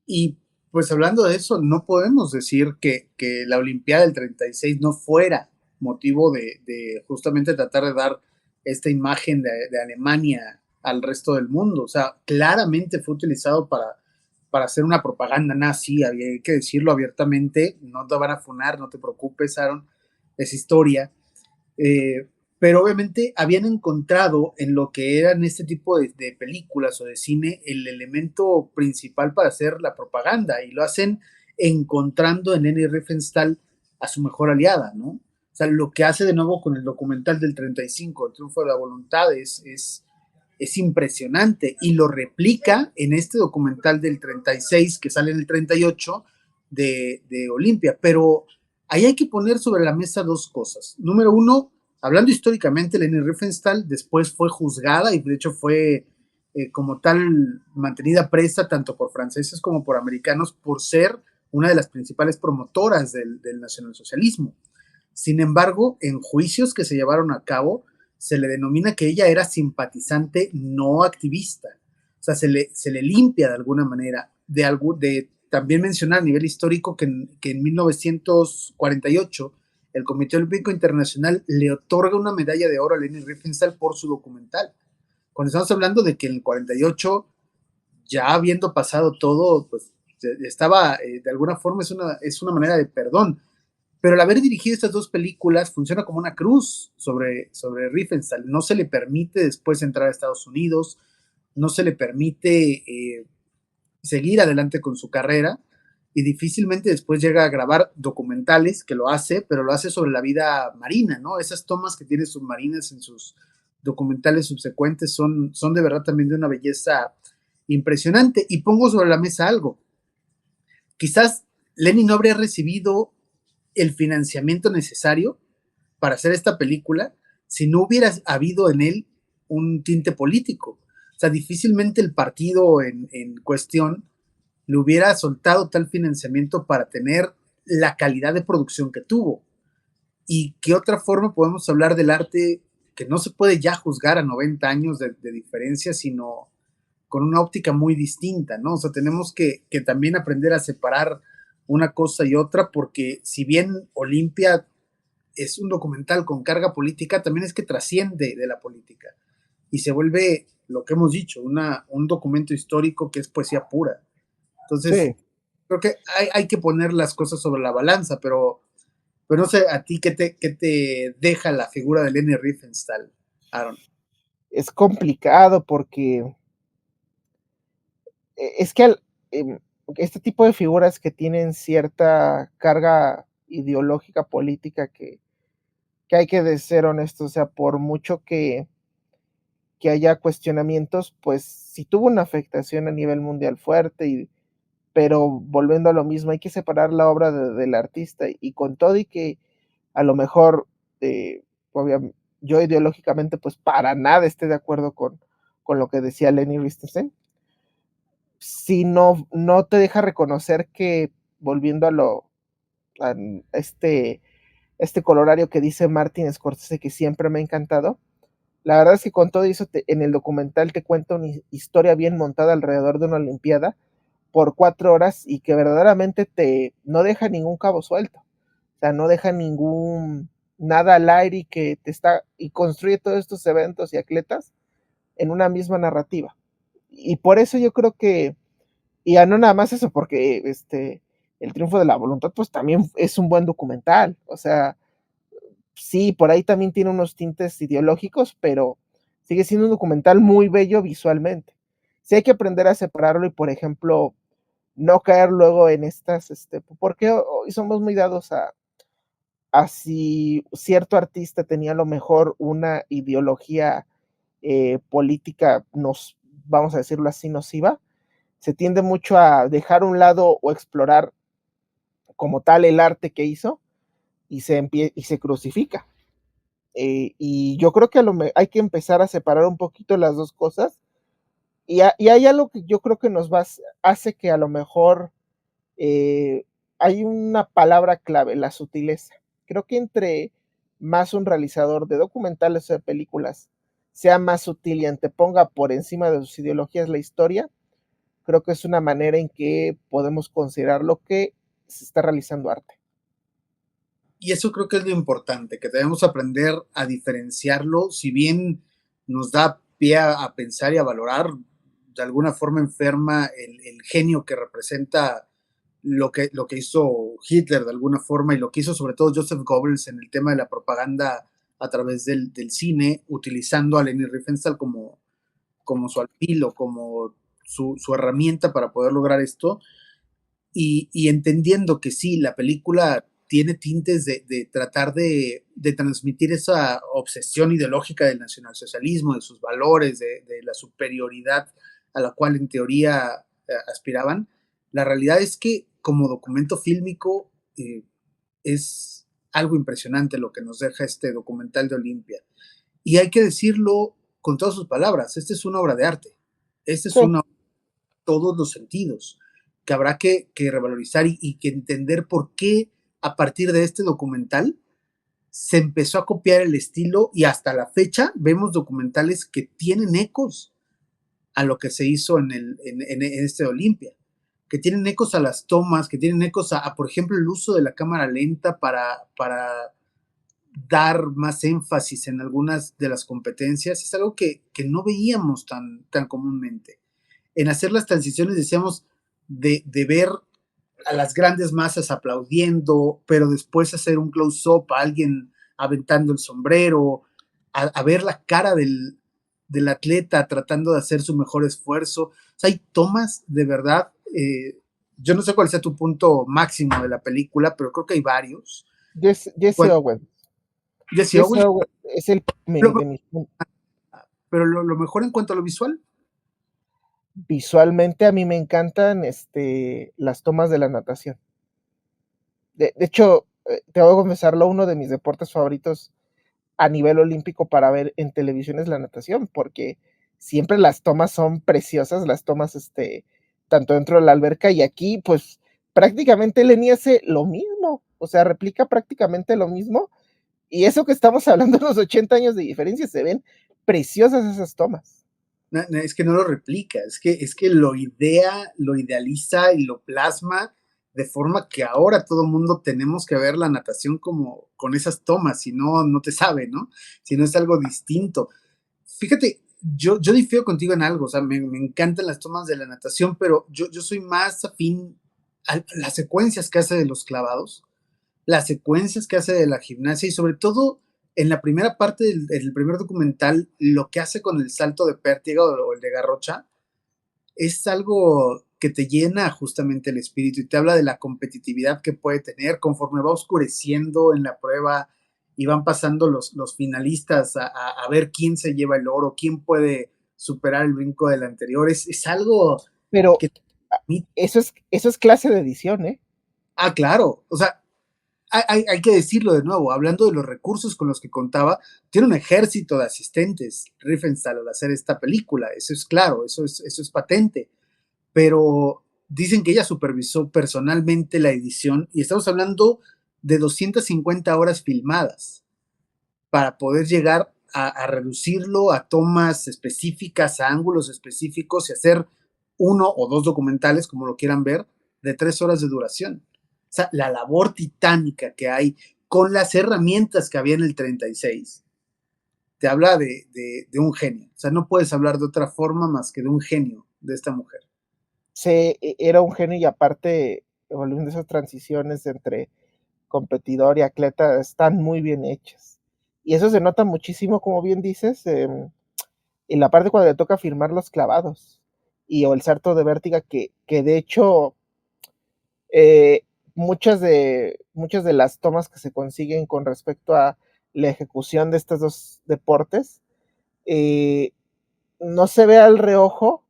Y pues hablando de eso, no podemos decir que la Olimpiada del 36 no fuera motivo de justamente tratar de dar esta imagen de Alemania al resto del mundo. O sea, claramente fue utilizado para hacer una propaganda nazi, había que decirlo abiertamente, no te van a funar, no te preocupes, Aaron, es historia. Eh, pero obviamente habían encontrado en lo que eran este tipo de películas o de cine el elemento principal para hacer la propaganda, y lo hacen encontrando en Leni Riefenstahl a su mejor aliada, ¿no? O sea, lo que hace de nuevo con el documental del 35, El Triunfo de la Voluntad, es impresionante, y lo replica en este documental del 36 que sale en el 38 de Olimpia. Pero ahí hay que poner sobre la mesa dos cosas. Número uno, hablando históricamente, Leni Riefenstahl después fue juzgada y de hecho fue como tal mantenida presa tanto por franceses como por americanos por ser una de las principales promotoras del nacionalsocialismo. Sin embargo, en juicios que se llevaron a cabo, se le denomina que ella era simpatizante no activista. O sea, se le limpia de alguna manera. También mencionar a nivel histórico que en 1948 el Comité Olímpico Internacional le otorga una medalla de oro a Leni Riefenstahl por su documental. Cuando estamos hablando de que en el 48, ya habiendo pasado todo, pues estaba, de alguna forma, es una manera de perdón. Pero el haber dirigido estas dos películas funciona como una cruz sobre Riefenstahl. No se le permite después entrar a Estados Unidos, no se le permite seguir adelante con su carrera, y difícilmente después llega a grabar documentales, que lo hace, pero lo hace sobre la vida marina, ¿no? Esas tomas que tiene submarinas en sus documentales subsecuentes son de verdad también de una belleza impresionante. Y pongo sobre la mesa algo. Quizás Lenny no habría recibido el financiamiento necesario para hacer esta película si no hubiera habido en él un tinte político. O sea, difícilmente el partido en cuestión le hubiera soltado tal financiamiento para tener la calidad de producción que tuvo. ¿Y qué otra forma podemos hablar del arte que no se puede ya juzgar a 90 años de diferencia, sino con una óptica muy distinta, ¿no? O sea, tenemos que también aprender a separar una cosa y otra, porque si bien Olimpia es un documental con carga política, también es que trasciende de la política y se vuelve, lo que hemos dicho, un documento histórico que es poesía pura. Entonces, Sí, creo que hay que poner las cosas sobre la balanza, pero no sé, a ti qué te deja la figura de Leni Riefenstahl, Aaron. es complicado porque es que este tipo de figuras que tienen cierta carga ideológica, política, que hay que ser honestos, o sea, por mucho que haya cuestionamientos, pues sí tuvo una afectación a nivel mundial fuerte, pero volviendo a lo mismo, hay que separar la obra del artista y con todo y que a lo mejor obviamente, yo ideológicamente pues para nada esté de acuerdo con lo que decía Leni Riefenstahl, si no te deja reconocer que volviendo a este colorario que dice Martin Scorsese que siempre me ha encantado, la verdad es que con todo eso en el documental te cuenta una historia bien montada alrededor de una olimpiada por 4 horas y que verdaderamente no deja ningún cabo suelto, o sea, no deja nada al aire y que y construye todos estos eventos y atletas en una misma narrativa. Y por eso yo creo que, y ya no nada más eso, porque El triunfo de la voluntad, pues también es un buen documental, o sea, sí, por ahí también tiene unos tintes ideológicos, pero sigue siendo un documental muy bello visualmente. Sí hay que aprender a separarlo y, por ejemplo, no caer luego en estas, porque hoy somos muy dados a si cierto artista tenía a lo mejor una ideología política, vamos a decirlo así, nociva, se tiende mucho a dejar a un lado o explorar como tal el arte que hizo y se crucifica. Y yo creo que hay que empezar a separar un poquito las dos cosas. Y hay algo que yo creo que hace que a lo mejor hay una palabra clave, la sutileza. Creo que entre más un realizador de documentales o de películas sea más sutil y anteponga por encima de sus ideologías la historia, creo que es una manera en que podemos considerar lo que se está realizando arte. Y eso creo que es lo importante, que debemos aprender a diferenciarlo, si bien nos da pie a pensar y a valorar de alguna forma enferma el genio que representa lo que hizo Hitler de alguna forma y lo que hizo sobre todo Joseph Goebbels en el tema de la propaganda a través del cine, utilizando a Leni Riefenstahl como su alfil o como su herramienta para poder lograr esto y entendiendo que sí, la película tiene tintes de tratar de transmitir esa obsesión ideológica del nacionalsocialismo, de sus valores, de la superioridad a la cual en teoría aspiraban. La realidad es que como documento fílmico es algo impresionante lo que nos deja este documental de Olimpia. Y hay que decirlo con todas sus palabras, esta es una obra de arte, esta es Sí, una todos los sentidos, que habrá que revalorizar y que entender por qué a partir de este documental se empezó a copiar el estilo y hasta la fecha vemos documentales que tienen ecos a lo que se hizo en este Olimpia, que tienen ecos a las tomas, que tienen ecos por ejemplo, el uso de la cámara lenta para dar más énfasis en algunas de las competencias, es algo que no veíamos tan comúnmente. En hacer las transiciones, decíamos, de ver a las grandes masas aplaudiendo, pero después hacer un close-up a alguien aventando el sombrero, a ver la cara del atleta tratando de hacer su mejor esfuerzo. O sea, hay tomas de verdad. Yo no sé cuál sea tu punto máximo de la película, pero creo que hay varios. Jesse Bueno, Owens. Jesse Jesse Owens, Owens es pero, de mis pero lo mejor en cuanto a lo visual. visualmente a mí me encantan las tomas de la natación. De hecho, te voy a confesarlo, uno de mis deportes favoritos a nivel olímpico para ver en televisión es la natación, porque siempre las tomas son preciosas, las tomas tanto dentro de la alberca y aquí, pues prácticamente Lenny hace lo mismo, o sea, replica prácticamente lo mismo, Y eso que estamos hablando de los 80 años de diferencia, se ven preciosas esas tomas. Es que no lo replica, es que lo idea, lo idealiza y lo plasma de forma que ahora todo el mundo tenemos que ver la natación como con esas tomas, si no, no te sabe, ¿no? Si no es algo distinto. Fíjate, yo difiero contigo en algo, o sea, me encantan las tomas de la natación, pero yo soy más afín a las secuencias que hace de los clavados, las secuencias que hace de la gimnasia y sobre todo en la primera parte del primer documental, lo que hace con el salto de pértiga o el de garrocha, es algo que te llena justamente el espíritu y te habla de la competitividad que puede tener conforme va oscureciendo en la prueba y van pasando los finalistas a ver quién se lleva el oro, quién puede superar el brinco del anterior. Es algo Pero que... eso es clase de edición, ¿eh? Ah, claro. O sea, hay que decirlo de nuevo, hablando de los recursos con los que contaba, tiene un ejército de asistentes, Riefenstahl, al hacer esta película, eso es claro, eso es patente, pero dicen que ella supervisó personalmente la edición y estamos hablando de 250 horas filmadas para poder llegar a reducirlo a tomas específicas, a ángulos específicos y hacer uno o dos documentales, como lo quieran ver, de 3 horas de duración. O sea, la labor titánica que hay con las herramientas que había en el 36, te habla de un genio. O sea, no puedes hablar de otra forma más que de un genio de esta mujer. Era un genio y aparte, volviendo a esas transiciones entre competidor y atleta, están muy bien hechas. Y eso se nota muchísimo, como bien dices, en la parte cuando le toca firmar los clavados y o el salto de vértiga, que de hecho eh, muchas de las tomas que se consiguen con respecto a la ejecución de estos dos deportes eh, no se ve al reojo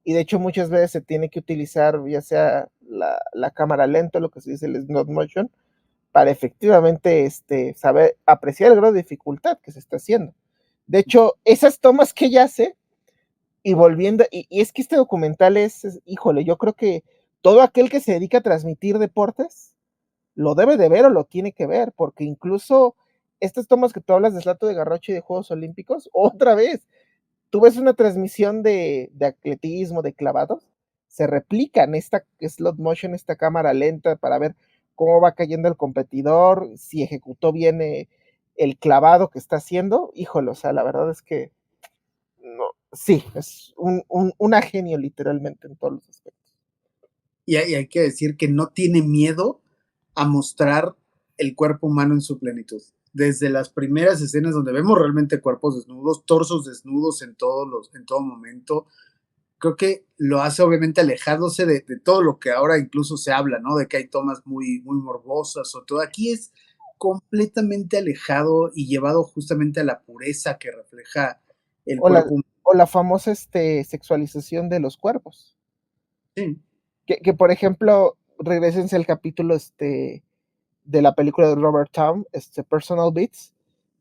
y de hecho muchas veces se tiene que utilizar ya sea la cámara lenta, lo que se dice el stop motion, para efectivamente saber apreciar el grado de dificultad que se está haciendo. De hecho, esas tomas que ella hace, y volviendo, y es que este documental híjole, yo creo que todo aquel que se dedica a transmitir deportes lo debe de ver o lo tiene que ver, porque incluso estas tomas que tú hablas de Slato de Garroche y de Juegos Olímpicos, otra vez, tú ves una transmisión de atletismo, de clavados, se replica en esta slot motion, esta cámara lenta para ver cómo va cayendo el competidor, si ejecutó bien el clavado que está haciendo. Híjole, o sea, la verdad es que no, sí, es una genio literalmente en todos los aspectos. Y hay que decir que no tiene miedo a mostrar el cuerpo humano en su plenitud. Desde las primeras escenas donde vemos realmente cuerpos desnudos, torsos desnudos en todo momento, creo que lo hace obviamente alejándose de todo lo que ahora incluso se habla, ¿no? De que hay tomas muy morbosas o todo. Aquí es completamente alejado y llevado justamente a la pureza que refleja el O la, cuerpo humano. o la famosa sexualización de los cuerpos. Sí, Que por ejemplo, regresense al capítulo de la película de Robert Town, Personal Beats,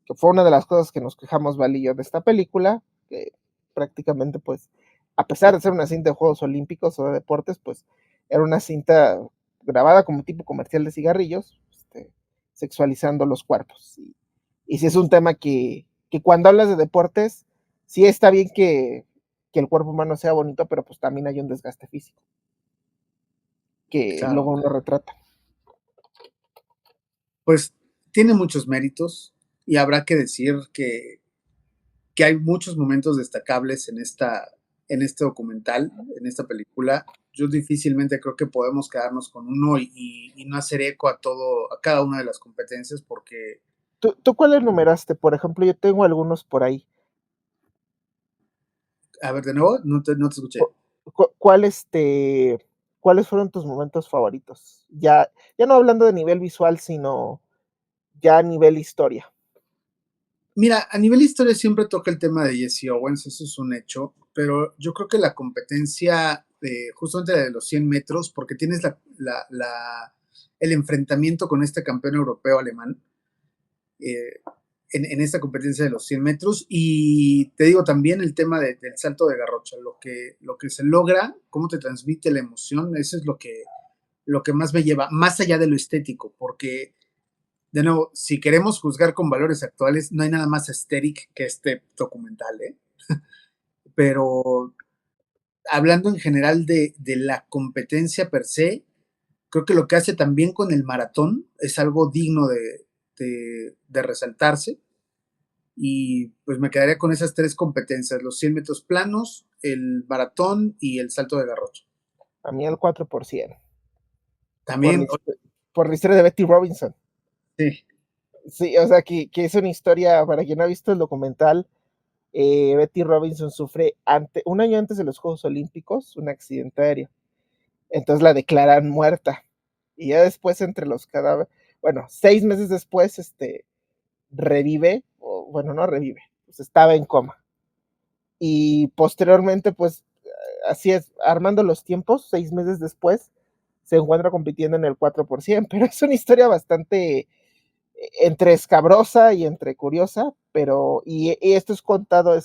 que fue una de las cosas que nos quejamos Val y yo de esta película, que prácticamente pues, a pesar de ser una cinta de Juegos Olímpicos o de deportes, pues era una cinta grabada como tipo comercial de cigarrillos, sexualizando los cuerpos. Y sí es un tema que cuando hablas de deportes, sí está bien que el cuerpo humano sea bonito, pero pues también hay un desgaste físico que claro. luego uno retrata. Pues tiene muchos méritos y habrá que decir que hay muchos momentos destacables en este documental, en esta película. Yo difícilmente creo que podemos quedarnos con uno y no hacer eco a todo, a cada una de las competencias porque... ¿Tú cuáles numeraste? Por ejemplo, yo tengo algunos por ahí. A ver, de nuevo, no te escuché. ¿Cuál ¿Cuáles fueron tus momentos favoritos? Ya no hablando de nivel visual, sino ya a nivel historia. Mira, a nivel historia siempre toca el tema de Jesse Owens, eso es un hecho, pero yo creo que la competencia, justamente la de los 100 metros, porque tienes el enfrentamiento con este campeón europeo alemán, eh, en esta competencia de los 100 metros. Y te digo también el tema del salto de garrocha, lo que se logra, cómo te transmite la emoción, eso es lo que más me lleva, más allá de lo estético, porque de nuevo, si queremos juzgar con valores actuales, no hay nada más aesthetic que este documental, ¿eh? Pero hablando en general de la competencia per se, creo que lo que hace también con el maratón es algo digno de resaltarse. Y pues me quedaría con esas tres competencias: los 100 metros planos, el maratón y el salto de garrocha. A mí el 4%, por También, por la historia de Betty Robinson. sí. Sí, o sea, que es una historia, para quien no ha visto el documental, Betty Robinson sufre un año antes de los Juegos Olímpicos un accidente aéreo. Entonces la declaran muerta. Y ya después, entre los cadáveres, bueno, 6 meses después, revive, o bueno, no revive, pues estaba en coma. Y posteriormente, pues, así es, armando los tiempos, 6 meses después, se encuentra compitiendo en el 4%, pero es una historia bastante entre escabrosa y entre curiosa, pero, y esto es contado,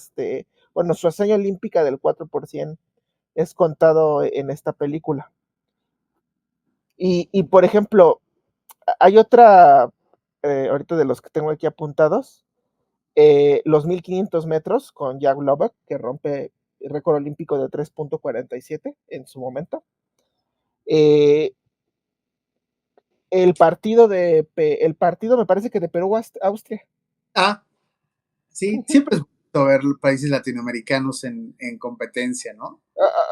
bueno, su hazaña olímpica del 4% es contado en esta película. Y por ejemplo, hay otra, ahorita de los que tengo aquí apuntados, los 1500 metros con Jack Lovac, que rompe el récord olímpico de 3.47 en su momento. Eh, el partido me parece que de Perú-Austria. Ah, sí, siempre es bonito ver países latinoamericanos en competencia, ¿no?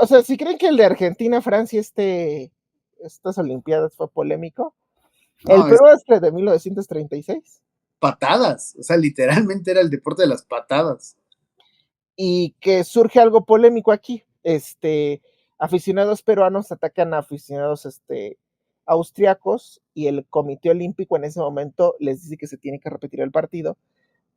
O sea, si creen que el de Argentina-Francia, estas Olimpiadas fue polémico, el No, es Perú-Austria de 1936, patadas, o sea, literalmente era el deporte de las patadas. y que surge algo polémico aquí. Aficionados peruanos atacan a aficionados austriacos, y el Comité Olímpico en ese momento les dice que se tiene que repetir el partido,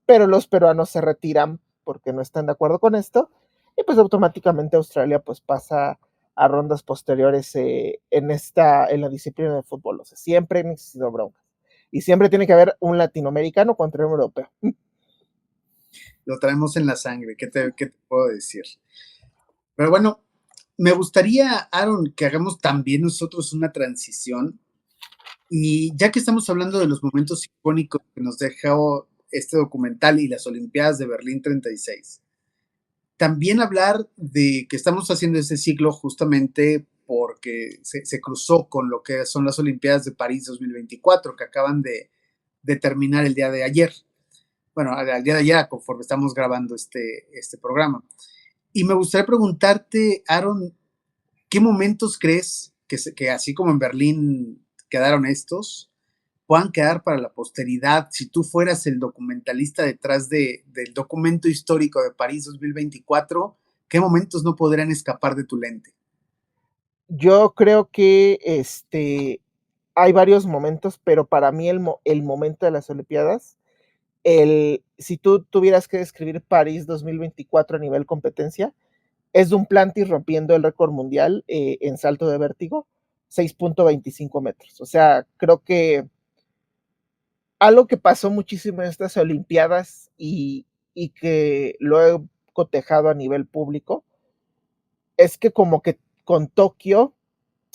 pero los peruanos se retiran porque no están de acuerdo con esto, y pues automáticamente Australia pues pasa a rondas posteriores en la disciplina de fútbol. O sea, siempre han existido broncas y siempre tiene que haber un latinoamericano contra un europeo. Lo traemos en la sangre, ¿qué te puedo decir? Pero bueno, me gustaría, Aaron, que hagamos también nosotros una transición. Y ya que estamos hablando de los momentos icónicos que nos dejó este documental y las Olimpiadas de Berlín 36, también hablar de que estamos haciendo este ciclo justamente porque se cruzó con lo que son las Olimpiadas de París 2024, que acaban de terminar el día de ayer. Bueno, al día de ayer, conforme estamos grabando este programa. Y me gustaría preguntarte, Aaron, ¿qué momentos crees que así como en Berlín quedaron estos, puedan quedar para la posteridad si tú fueras el documentalista detrás del documento histórico de París 2024? ¿Qué momentos no podrían escapar de tu lente? Yo creo que hay varios momentos, pero para mí el momento de las Olimpiadas, si tú tuvieras que describir París 2024 a nivel competencia, es Duplantis rompiendo el récord mundial en salto de vértigo, 6.25 metros. O sea, creo que algo que pasó muchísimo en estas Olimpiadas, y que lo he cotejado a nivel público, es que como que con Tokio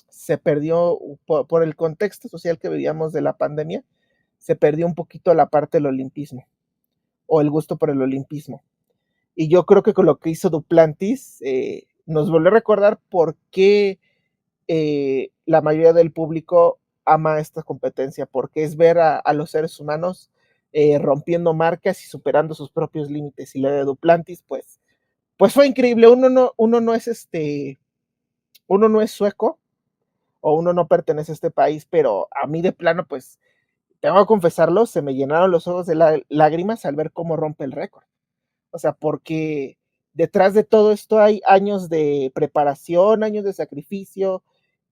se perdió, por el contexto social que vivíamos de la pandemia, se perdió un poquito la parte del olimpismo, o el gusto por el olimpismo. Y yo creo que con lo que hizo Duplantis, nos volvió a recordar por qué la mayoría del público ama esta competencia, porque es ver a los seres humanos rompiendo marcas y superando sus propios límites. Y la de Duplantis, pues fue increíble. Uno no es sueco, o uno no pertenece a este país, pero a mí de plano, pues, tengo que confesarlo, se me llenaron los ojos de lágrimas al ver cómo rompe el récord. O sea, porque detrás de todo esto hay años de preparación, años de sacrificio,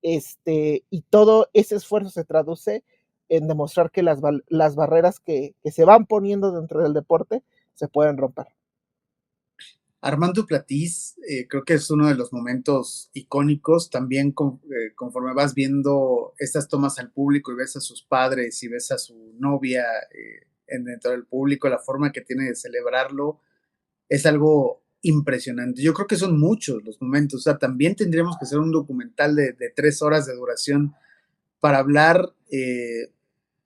y todo ese esfuerzo se traduce en demostrar que las barreras que se van poniendo dentro del deporte se pueden romper. Armando Platís, creo que es uno de los momentos icónicos. También conforme vas viendo estas tomas al público y ves a sus padres y ves a su novia dentro del público, la forma que tiene de celebrarlo es algo impresionante. Yo creo que son muchos los momentos. O sea, también tendríamos que hacer un documental de 3 horas de duración para hablar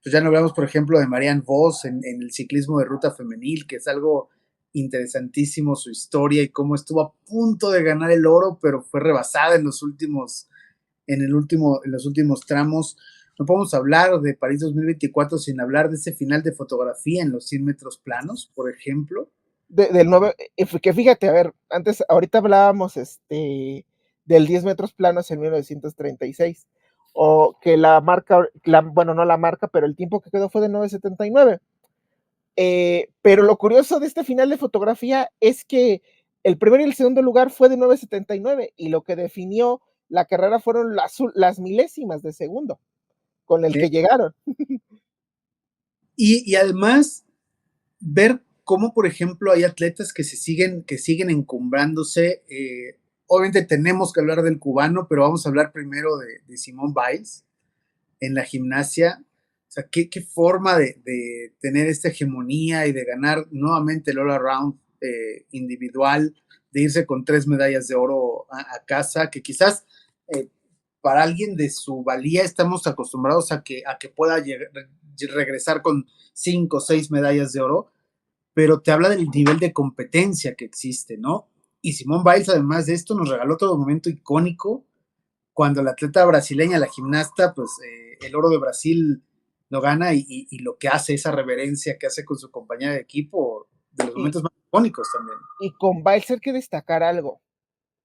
pues ya no hablamos, por ejemplo, de Marianne Vos en el ciclismo de ruta femenil, que es algo interesantísimo su historia y cómo estuvo a punto de ganar el oro, pero fue rebasada en los últimos tramos. No podemos hablar de París 2024 sin hablar de ese final de fotografía en los 100 metros planos, por ejemplo. Del 9, que fíjate, a ver, ahorita hablábamos del 10 metros planos en 1936, o que la marca, bueno, no la marca, pero el tiempo que quedó fue de 9:79. Pero lo curioso de este final de fotografía es que el primer y el segundo lugar fue de 9:79 y lo que definió la carrera fueron las milésimas de segundo con el que llegaron. Y además, ver cómo, por ejemplo, hay atletas que siguen encumbrándose. Obviamente tenemos que hablar del cubano, pero vamos a hablar primero de Simone Biles en la gimnasia. O sea, qué forma de tener esta hegemonía y de ganar nuevamente el all-around individual, de irse con 3 medallas de oro a casa, que quizás para alguien de su valía estamos acostumbrados a que pueda regresar con 5 o 6 medallas de oro, pero te habla del nivel de competencia que existe, ¿no? Y Simone Biles, además de esto, nos regaló todo un momento icónico cuando la atleta brasileña, la gimnasta, pues el oro de Brasil lo gana y lo que hace, esa reverencia que hace con su compañera de equipo, de los Y, momentos más icónicos también. y con Biles hay que destacar algo,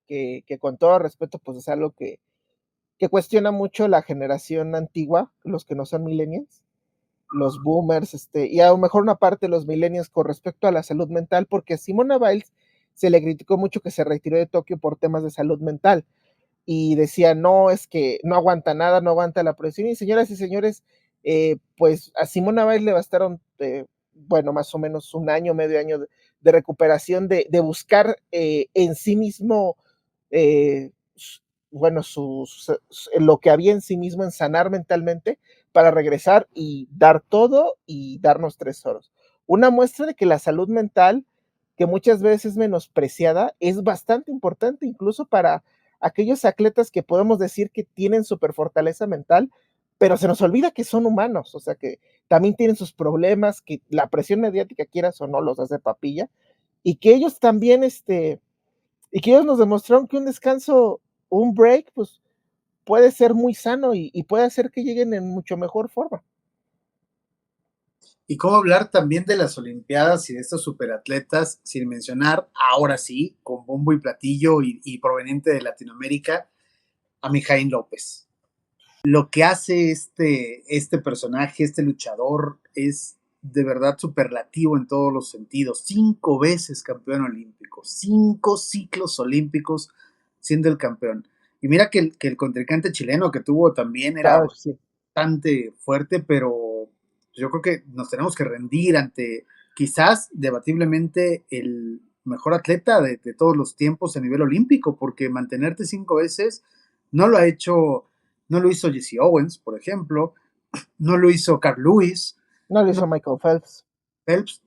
que con todo respeto, pues es algo que cuestiona mucho la generación antigua, los que no son millennials, los boomers, y a lo mejor una parte de los millennials con respecto a la salud mental, porque a Simona Biles se le criticó mucho que se retiró de Tokio por temas de salud mental y decía, no, es que no aguanta nada, no aguanta la presión. Y señoras y señores, pues a Simona Biles le bastaron, bueno, más o menos un año, medio año de recuperación, de buscar en sí mismo, eh, bueno, lo que había en sí mismo, en sanar mentalmente, para regresar y dar todo y darnos 3 oros. Una muestra de que la salud mental, que muchas veces es menospreciada, es bastante importante incluso para aquellos atletas que podemos decir que tienen super fortaleza mental, pero se nos olvida que son humanos, o sea que también tienen sus problemas, que la presión mediática, quieras o no, los hace papilla, y que ellos también, y que ellos nos demostraron que un descanso, un break, pues puede ser muy sano y puede hacer que lleguen en mucho mejor forma. Y cómo hablar también de las Olimpiadas y de estos superatletas, sin mencionar, ahora sí, con bombo y platillo y proveniente de Latinoamérica, a Mijaín López. Lo que hace este personaje, este luchador, es de verdad superlativo en todos los sentidos. 5 veces campeón olímpico, 5 ciclos olímpicos siendo el campeón. Y mira que el contrincante chileno que tuvo también era Claro, sí. bastante fuerte, pero yo creo que nos tenemos que rendir ante quizás debatiblemente el mejor atleta de todos los tiempos a nivel olímpico, porque mantenerte 5 veces no lo ha hecho, no lo hizo Jesse Owens, por ejemplo, no lo hizo Carl Lewis, No lo no hizo Michael Phelps. Phelps,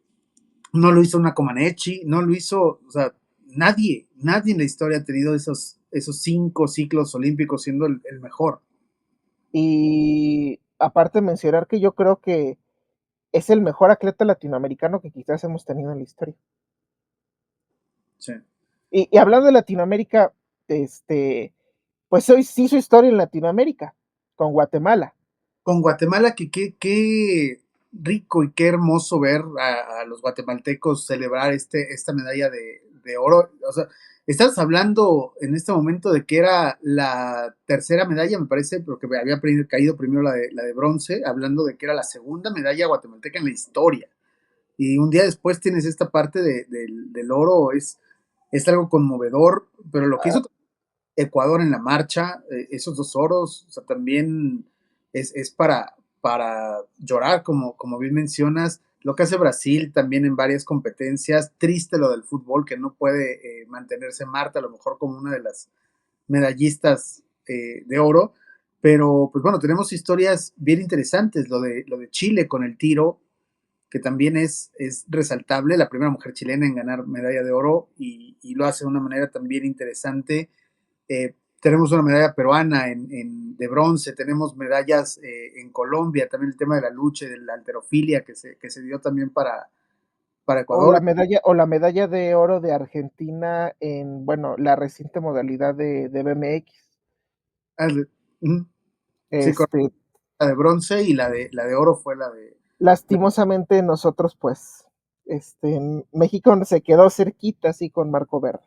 no lo hizo una Comaneci, no lo hizo, o sea, nadie en la historia ha tenido esos 5 ciclos olímpicos siendo el mejor. Y aparte mencionar que yo creo que es el mejor atleta latinoamericano que quizás hemos tenido en la historia. Sí. Y hablando de Latinoamérica, pues hoy sí hizo historia en Latinoamérica, con Guatemala. Con Guatemala, que qué rico y qué hermoso ver a los guatemaltecos celebrar esta medalla de oro. O sea, estás hablando en este momento de que era la tercera medalla, me parece, porque había caído primero la de bronce, hablando de que era la segunda medalla guatemalteca en la historia. Y un día después tienes esta parte del oro, es algo conmovedor, pero lo que hizo Ecuador en la marcha, esos 2 oros, o sea, también es para llorar, como bien mencionas. Lo que hace Brasil también en varias competencias, triste lo del fútbol, que no puede mantenerse Marta, a lo mejor como una de las medallistas de oro, pero pues bueno, tenemos historias bien interesantes, lo de Chile con el tiro, que también es resaltable, la primera mujer chilena en ganar medalla de oro y lo hace de una manera también interesante. tenemos una medalla peruana de bronce, tenemos medallas en Colombia, también el tema de la lucha y de la halterofilia que se dio también para Ecuador. O la medalla de oro de Argentina en, bueno, la reciente modalidad de BMX. Ah, ujú, sí, correcto, Este, la de bronce y la de oro fue lastimosamente nosotros, pues, en México se quedó cerquita así con Marco Verde.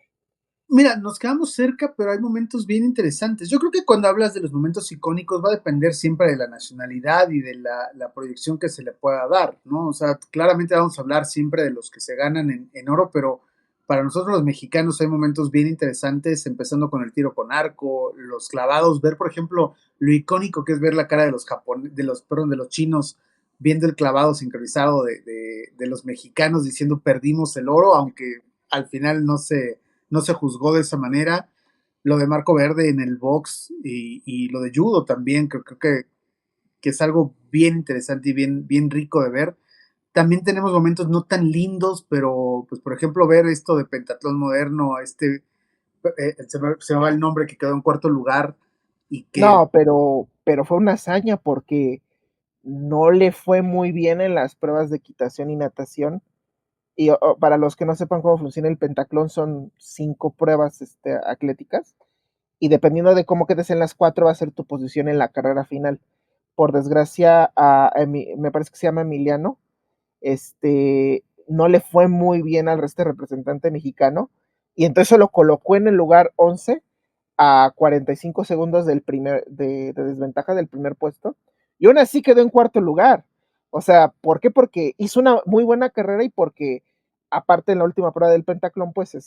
Mira, nos quedamos cerca, pero hay momentos bien interesantes. Yo creo que cuando hablas de los momentos icónicos va a depender siempre de la nacionalidad y de la proyección que se le pueda dar, ¿no? O sea, claramente vamos a hablar siempre de los que se ganan en oro, pero para nosotros los mexicanos hay momentos bien interesantes, empezando con el tiro con arco, los clavados, ver, por ejemplo, lo icónico que es ver la cara de los perdón, de los chinos viendo el clavado sincronizado de los mexicanos diciendo perdimos el oro, aunque al final no se juzgó de esa manera. Lo de Marco Verde en el box y lo de judo también, creo que es algo bien interesante y bien rico de ver. También tenemos momentos no tan lindos, pero pues por ejemplo ver esto de pentatlón moderno, se me va el nombre que quedó en cuarto lugar y que No, pero fue una hazaña porque no le fue muy bien en las pruebas de equitación y natación. Y para los que no sepan cómo funciona el pentatlón, son 5 pruebas atléticas. Y dependiendo de cómo quedes en las 4, va a ser tu posición en la carrera final. Por desgracia, me parece que se llama Emiliano, no le fue muy bien al resto de representante mexicano. Y entonces lo colocó en el lugar 11 a 45 segundos de desventaja del primer puesto. Y aún así quedó en cuarto lugar. O sea, ¿por qué? Porque hizo una muy buena carrera y porque, aparte en la última prueba del pentatlón, pues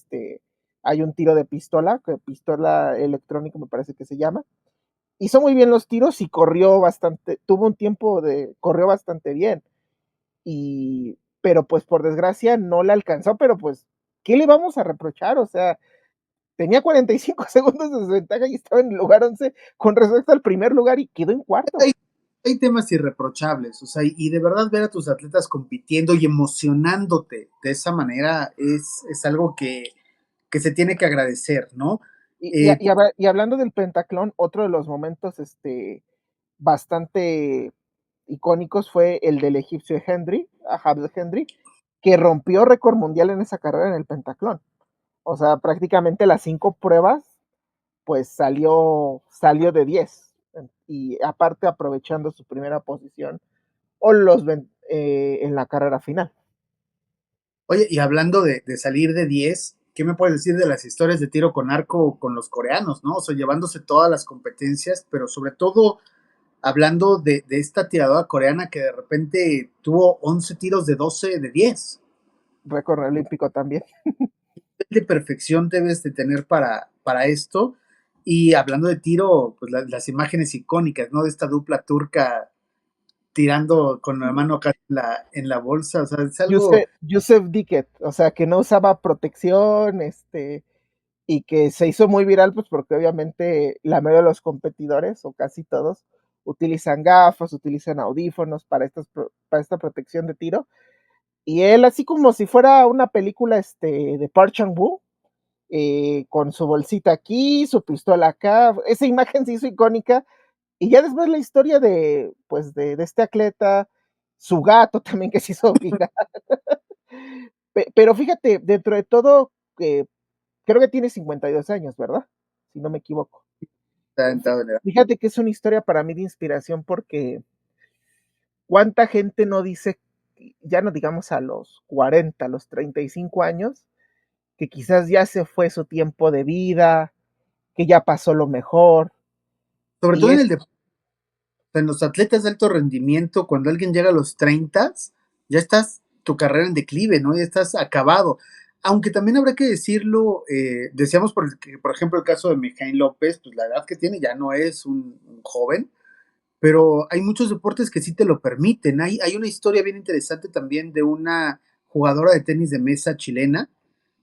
hay un tiro de pistola, pistola electrónica me parece que se llama. Hizo muy bien los tiros y corrió bastante, tuvo un tiempo corrió bastante bien. Pero pues por desgracia no le alcanzó, pero pues, ¿qué le vamos a reprochar? O sea, tenía 45 segundos de desventaja y estaba en el lugar 11 con respecto al primer lugar y quedó en cuarto. hay, hay temas irreprochables, o sea, y de verdad ver a tus atletas compitiendo y emocionándote de esa manera es algo que se tiene que agradecer, ¿no? Eh, Y hablando del pentaclón, otro de los momentos bastante icónicos fue el del egipcio Hendry, Abdel Hendry, que rompió récord mundial en esa carrera en el pentaclón. O sea, prácticamente las 5 pruebas, pues salió de 10. Y aparte aprovechando su primera posición o en la carrera final. Oye, y hablando de salir de 10, ¿qué me puedes decir de las historias de tiro con arco con los coreanos, no? O sea, llevándose todas las competencias, pero sobre todo hablando de esta tiradora coreana que de repente tuvo 11 tiros de 12 de 10. Récord olímpico también. De perfección debes de tener para esto. Y hablando de tiro, pues las imágenes icónicas, ¿no? De esta dupla turca tirando con la mano acá en la bolsa, o sea, es algo. Yusef Dicket, o sea, que no usaba protección, y que se hizo muy viral, pues porque obviamente la mayoría de los competidores, o casi todos, utilizan gafas, utilizan audífonos para esta protección de tiro. Y él, así como si fuera una película de Park Chan-wook, con su bolsita aquí, su pistola acá, esa imagen se hizo icónica. Y ya después la historia pues de este atleta, su gato también que se hizo viral. Pero fíjate, dentro de todo, creo que tiene 52 años, ¿verdad? Si no me equivoco. Fíjate que es una historia para mí de inspiración porque cuánta gente no dice, ya no digamos a los 40, a los 35 años, que quizás ya se fue su tiempo de vida, que ya pasó lo mejor. Sobre Y todo es en los atletas de alto rendimiento, cuando alguien llega a los 30, ya estás tu carrera en declive, ¿no? Ya estás acabado. Aunque también habrá que decirlo, decíamos por ejemplo, el caso de Mijaín López, pues la edad que tiene ya no es un joven, pero hay muchos deportes que sí te lo permiten. Hay una historia bien interesante también de una jugadora de tenis de mesa chilena,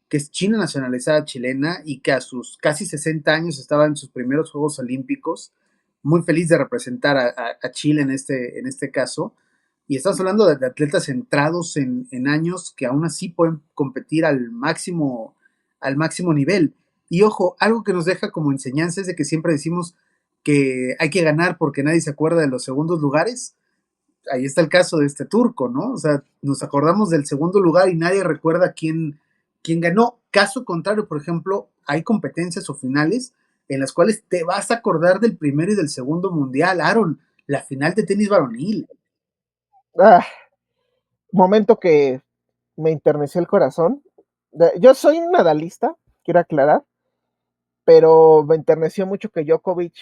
que es china nacionalizada chilena y que a sus casi 60 años estaba en sus primeros Juegos Olímpicos, muy feliz de representar a Chile en este caso. Y estamos hablando de atletas centrados en años que aún así pueden competir al máximo nivel. Y ojo, algo que nos deja como enseñanza es de que siempre decimos que hay que ganar porque nadie se acuerda de los segundos lugares. Ahí está el caso de este turco, ¿no? O sea, nos acordamos del segundo lugar y nadie recuerda quién ganó. Caso contrario, por ejemplo, hay competencias o finales en las cuales te vas a acordar del primero y del segundo mundial. Aaron, la final de tenis varonil. Ah, momento que me enterneció el corazón. Yo soy un nadalista, quiero aclarar, pero me enterneció mucho que Djokovic,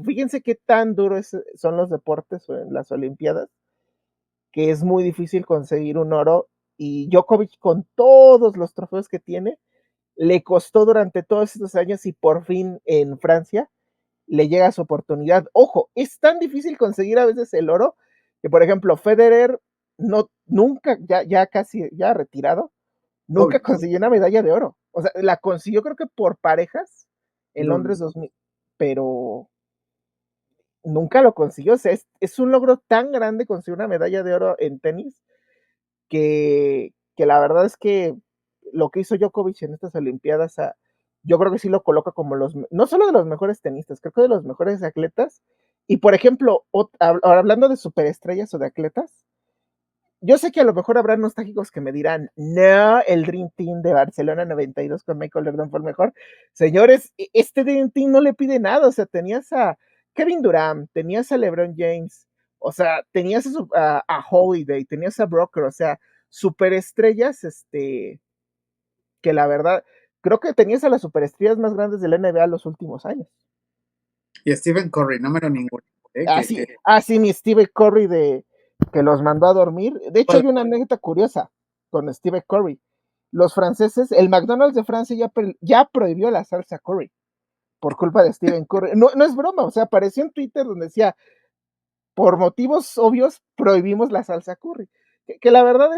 fíjense qué tan duros son los deportes en las Olimpiadas, que es muy difícil conseguir un oro, y Djokovic con todos los trofeos que tiene, le costó durante todos estos años y por fin en Francia le llega su oportunidad. Ojo, es tan difícil conseguir a veces el oro que, por ejemplo, Federer nunca, ya casi, ya retirado, nunca Obvio. consiguió una medalla de oro. O sea, la consiguió creo que por parejas en Londres 2000, pero nunca lo consiguió. O sea, es un logro tan grande conseguir una medalla de oro en tenis que la verdad es que lo que hizo Djokovic en estas Olimpiadas, yo creo que sí lo coloca como no solo de los mejores tenistas, creo que de los mejores atletas. Y por ejemplo, ahora hablando de superestrellas o de atletas, yo sé que a lo mejor habrá nostálgicos que me dirán, no, el Dream Team de Barcelona 92 con Michael Jordan fue el mejor. Señores, este Dream Team no le pide nada, o sea, tenías a Kevin Durant, tenías a LeBron James, o sea, tenías a Holiday, tenías a Broker, o sea, superestrellas, que la verdad, creo que tenías a las superestrellas más grandes de la NBA los últimos años. Y a Stephen Curry, no me lo ninguno. Así mi Steve Curry de que los mandó a dormir. De hecho, hay una anécdota curiosa con Steve Curry. Los franceses, el McDonald's de Francia ya prohibió la salsa curry por culpa de Stephen Curry. No, no es broma, o sea, apareció en Twitter donde decía, por motivos obvios, prohibimos la salsa curry. Que la verdad,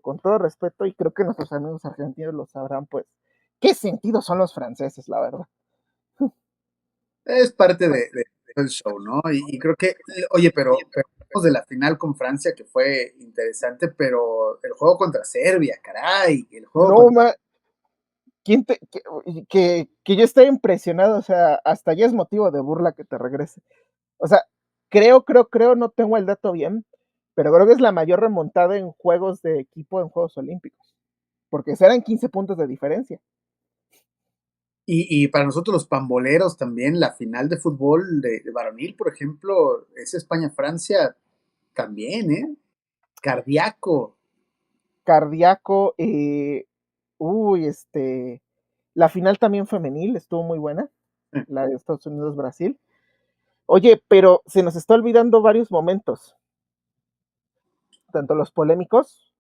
con todo respeto, y creo que nuestros amigos argentinos lo sabrán, pues, ¿qué sentido son los franceses, la verdad? Es parte del show, ¿no? Y creo que, oye, pero hablamos de la final con Francia, que fue interesante, pero el juego contra Serbia, caray, el juego No, contra... ¿quién que yo estoy impresionado, o sea, hasta ya es motivo de burla que te regrese. O sea, creo, no tengo el dato bien, pero creo que es la mayor remontada en juegos de equipo en Juegos Olímpicos, porque serán 15 puntos de diferencia. Y para nosotros los pamboleros también, la final de fútbol de varonil, por ejemplo, es España-Francia también, ¿eh? Cardíaco. Cardíaco, la final también femenil estuvo muy buena, la de Estados Unidos-Brasil. Oye, pero se nos está olvidando varios momentos, tanto los polémicos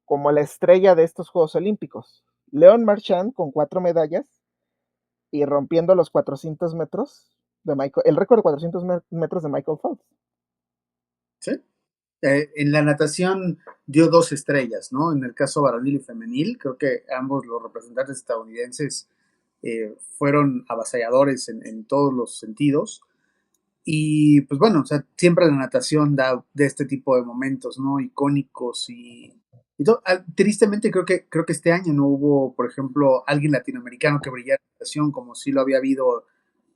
como la estrella de estos Juegos Olímpicos. Leon Marchand con 4 medallas y rompiendo los 400 metros el récord de 400 metros de Michael Phelps. ¿Sí? En la natación dio 2 estrellas, ¿no? En el caso varonil y femenil, creo que ambos los representantes estadounidenses fueron avasalladores en todos los sentidos. Y pues bueno, o sea, siempre la natación da de este tipo de momentos, ¿no? Icónicos y todo. Tristemente creo que este año no hubo, por ejemplo, alguien latinoamericano que brillara en natación como sí lo había habido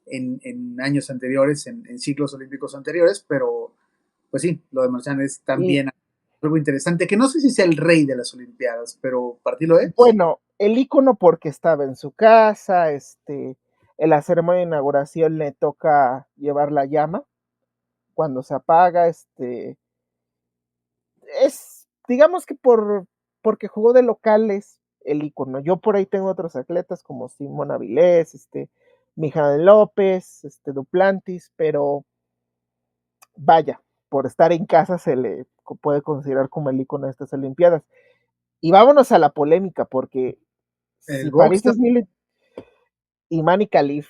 en años anteriores, en ciclos olímpicos anteriores, pero pues sí, lo de Marchand es Y también algo interesante, que no sé si sea el rey de las Olimpiadas, pero para ti lo es. bueno, el ícono porque estaba en su casa, en la ceremonia de inauguración le toca llevar la llama cuando se apaga, digamos que porque jugó de local es el ícono. Yo por ahí tengo otros atletas como Simón Avilés, Mijael López, Duplantis, pero vaya, por estar en casa se le puede considerar como el ícono de estas Olimpiadas. Y vámonos a la polémica, porque El si box, Paris es Mil y Manny Khalif,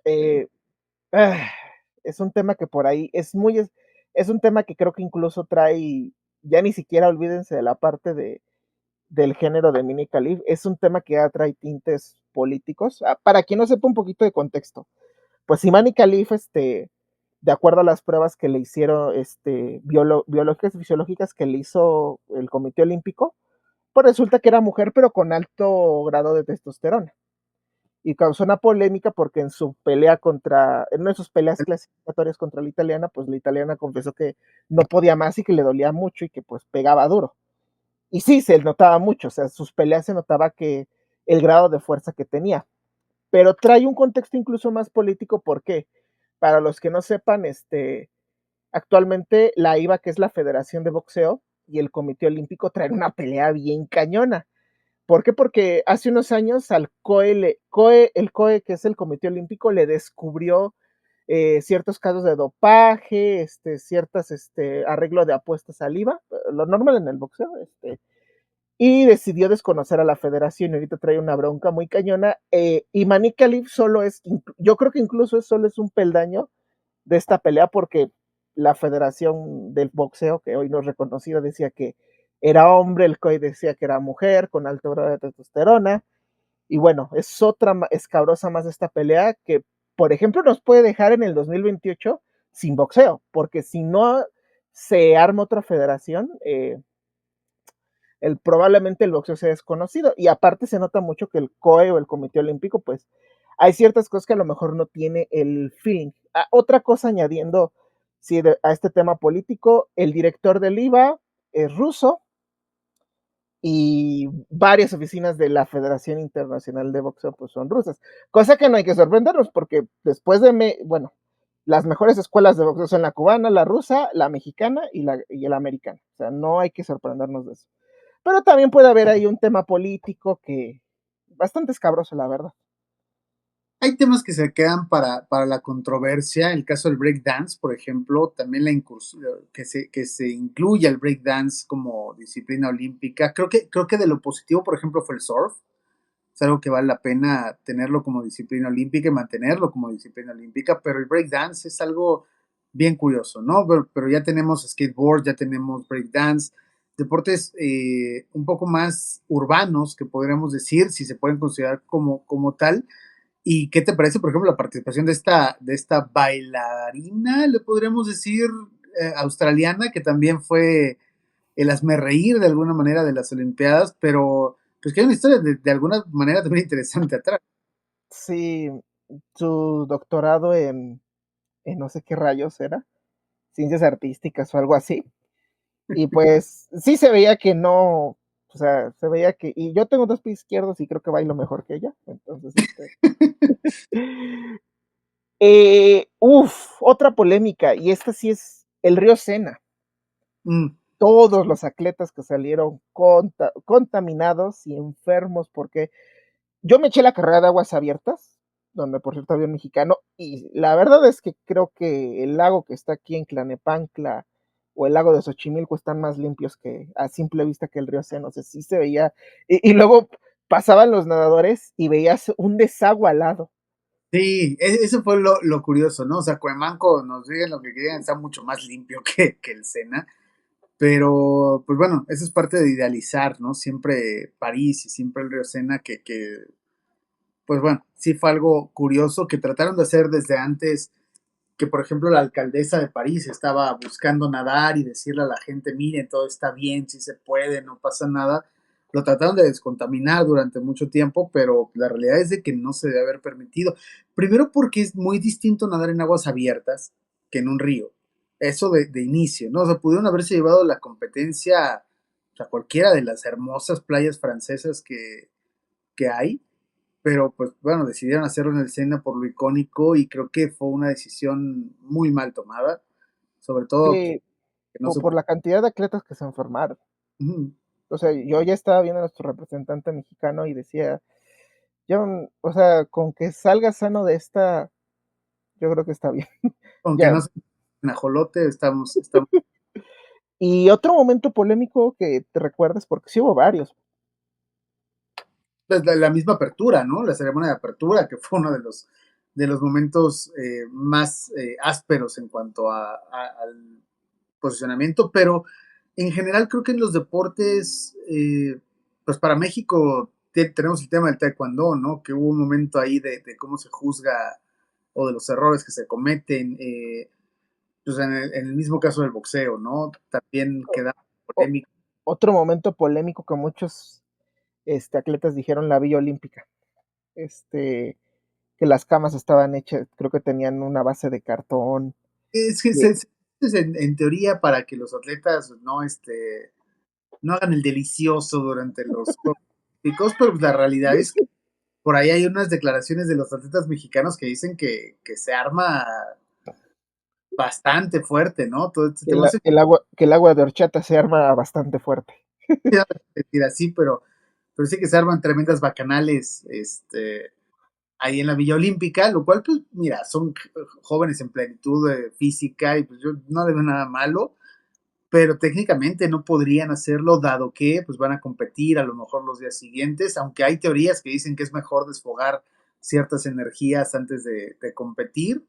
eh, ah, es un tema que por ahí es un tema que creo que incluso trae, ya ni siquiera olvídense de la parte del género de Mini Khalif, es un tema que ya trae tintes políticos. Para quien no sepa un poquito de contexto, pues Imani Khalif, de acuerdo a las pruebas que le hicieron, biológicas y fisiológicas que le hizo el Comité Olímpico, pues resulta que era mujer, pero con alto grado de testosterona. y causó una polémica porque en su pelea en una de sus peleas clasificatorias contra la italiana, pues la italiana confesó que no podía más y que le dolía mucho y que pues pegaba duro. Y sí, se notaba mucho, o sea, sus peleas se notaba que el grado de fuerza que tenía. Pero trae un contexto incluso más político, ¿por qué? Para los que no sepan, actualmente la IVA, que es la Federación de Boxeo, y el Comité Olímpico traen una pelea bien cañona. ¿Por qué? Porque hace unos años al el COE, que es el Comité Olímpico, le descubrió ciertos casos de dopaje, ciertas arreglo de apuestas al IVA, lo normal en el boxeo, y decidió desconocer a la federación y ahorita trae una bronca muy cañona. Y Manny Khalif solo es, yo creo que incluso solo es un peldaño de esta pelea porque la federación del boxeo, que hoy no es reconocida, decía que era hombre, el COI decía que era mujer con alto grado de testosterona. Y bueno, es otra escabrosa más de esta pelea que, por ejemplo, nos puede dejar en el 2028 sin boxeo, porque si no se arma otra federación, probablemente el boxeo sea desconocido. Y aparte se nota mucho que el COE o el Comité Olímpico, pues hay ciertas cosas que a lo mejor no tiene el feeling. Otra cosa añadiendo sí, a este tema político, el director del IVA es ruso y varias oficinas de la Federación Internacional de Boxeo pues son rusas. Cosa que no hay que sorprendernos porque después bueno, las mejores escuelas de boxeo son la cubana, la rusa, la mexicana y la americana. O sea, no hay que sorprendernos de eso. Pero también puede haber ahí un tema político que bastante escabroso, la verdad. Hay temas que se quedan para la controversia. El caso del breakdance, por ejemplo, también la incursión, que se incluya el breakdance como disciplina olímpica. Creo que de lo positivo, por ejemplo, fue el surf. Es algo que vale la pena tenerlo como disciplina olímpica y mantenerlo como disciplina olímpica, pero el breakdance es algo bien curioso, ¿no? Pero ya tenemos skateboard, ya tenemos breakdance, deportes un poco más urbanos que podríamos decir, si se pueden considerar como tal. ¿Y qué te parece, por ejemplo, la participación de esta bailarina, le podríamos decir, australiana, que también fue el reír de alguna manera de las Olimpiadas, pero pues que hay una historia de alguna manera también interesante atrás? Sí, su doctorado en no sé qué rayos era, ciencias artísticas o algo así. Y pues sí se veía que no, o sea, se veía que, y yo tengo dos pies izquierdos y creo que bailo mejor que ella. Entonces, otra polémica, y esta sí es el río Sena. Mm, Todos los atletas que salieron contaminados y enfermos, porque yo me eché la carrera de aguas abiertas, donde por cierto había un mexicano, y la verdad es que creo que el lago que está aquí en Tlanepancla o el lago de Xochimilco están más limpios que a simple vista que el río Sena. O sea, sí se veía, y luego pasaban los nadadores y veías un desagüe al lado. sí, eso fue lo curioso, ¿no? O sea, Cuemanco, nos digan lo que quieran, está mucho más limpio que el Sena, pero pues bueno, eso es parte de idealizar, ¿no? Siempre París y siempre el río Sena, pues bueno, sí fue algo curioso que trataron de hacer desde antes, que por ejemplo la alcaldesa de París estaba buscando nadar y decirle a la gente, miren, todo está bien, si se puede, no pasa nada. Lo trataron de descontaminar durante mucho tiempo, pero la realidad es de que no se debe haber permitido. Primero porque es muy distinto nadar en aguas abiertas que en un río. Eso de inicio, ¿no? O sea, pudieron haberse llevado la competencia a cualquiera de las hermosas playas francesas que hay, pero pues bueno, decidieron hacerlo en el Sena por lo icónico y creo que fue una decisión muy mal tomada, sobre todo pues, Sí, que no se... por la cantidad de atletas que se enfermaron. Ujú. O sea, yo ya estaba viendo a nuestro representante mexicano y decía, yo, o sea, con que salga sano de esta, yo creo que está bien. Aunque Ya. no se en ajolote, estamos Y otro momento polémico que te recuerdas, porque sí hubo varios. pues, la misma apertura, ¿no? La ceremonia de apertura, que fue uno de los momentos más ásperos en cuanto al posicionamiento, pero en general creo que en los deportes, pues para México tenemos el tema del taekwondo, ¿no? Que hubo un momento ahí de cómo se juzga o de los errores que se cometen, pues en el mismo caso del boxeo, ¿no? También queda O- polémico. otro momento polémico que muchos atletas dijeron la Villa Olímpica. que las camas estaban hechas, creo que tenían una base de cartón. Es que Que, es en teoría para que los atletas no hagan el delicioso durante los Juegos Olímpicos, pero pues la realidad es que por ahí hay unas declaraciones de los atletas mexicanos que dicen que se arma bastante fuerte, ¿no? Todo este tema se que el agua de horchata se arma bastante fuerte. decir así, pero sí que se arman tremendas bacanales, ahí en la Villa Olímpica, lo cual, pues, mira, son jóvenes en plenitud física y pues yo no le veo nada malo, pero técnicamente no podrían hacerlo dado que pues van a competir a lo mejor los días siguientes, aunque hay teorías que dicen que es mejor desfogar ciertas energías antes de competir,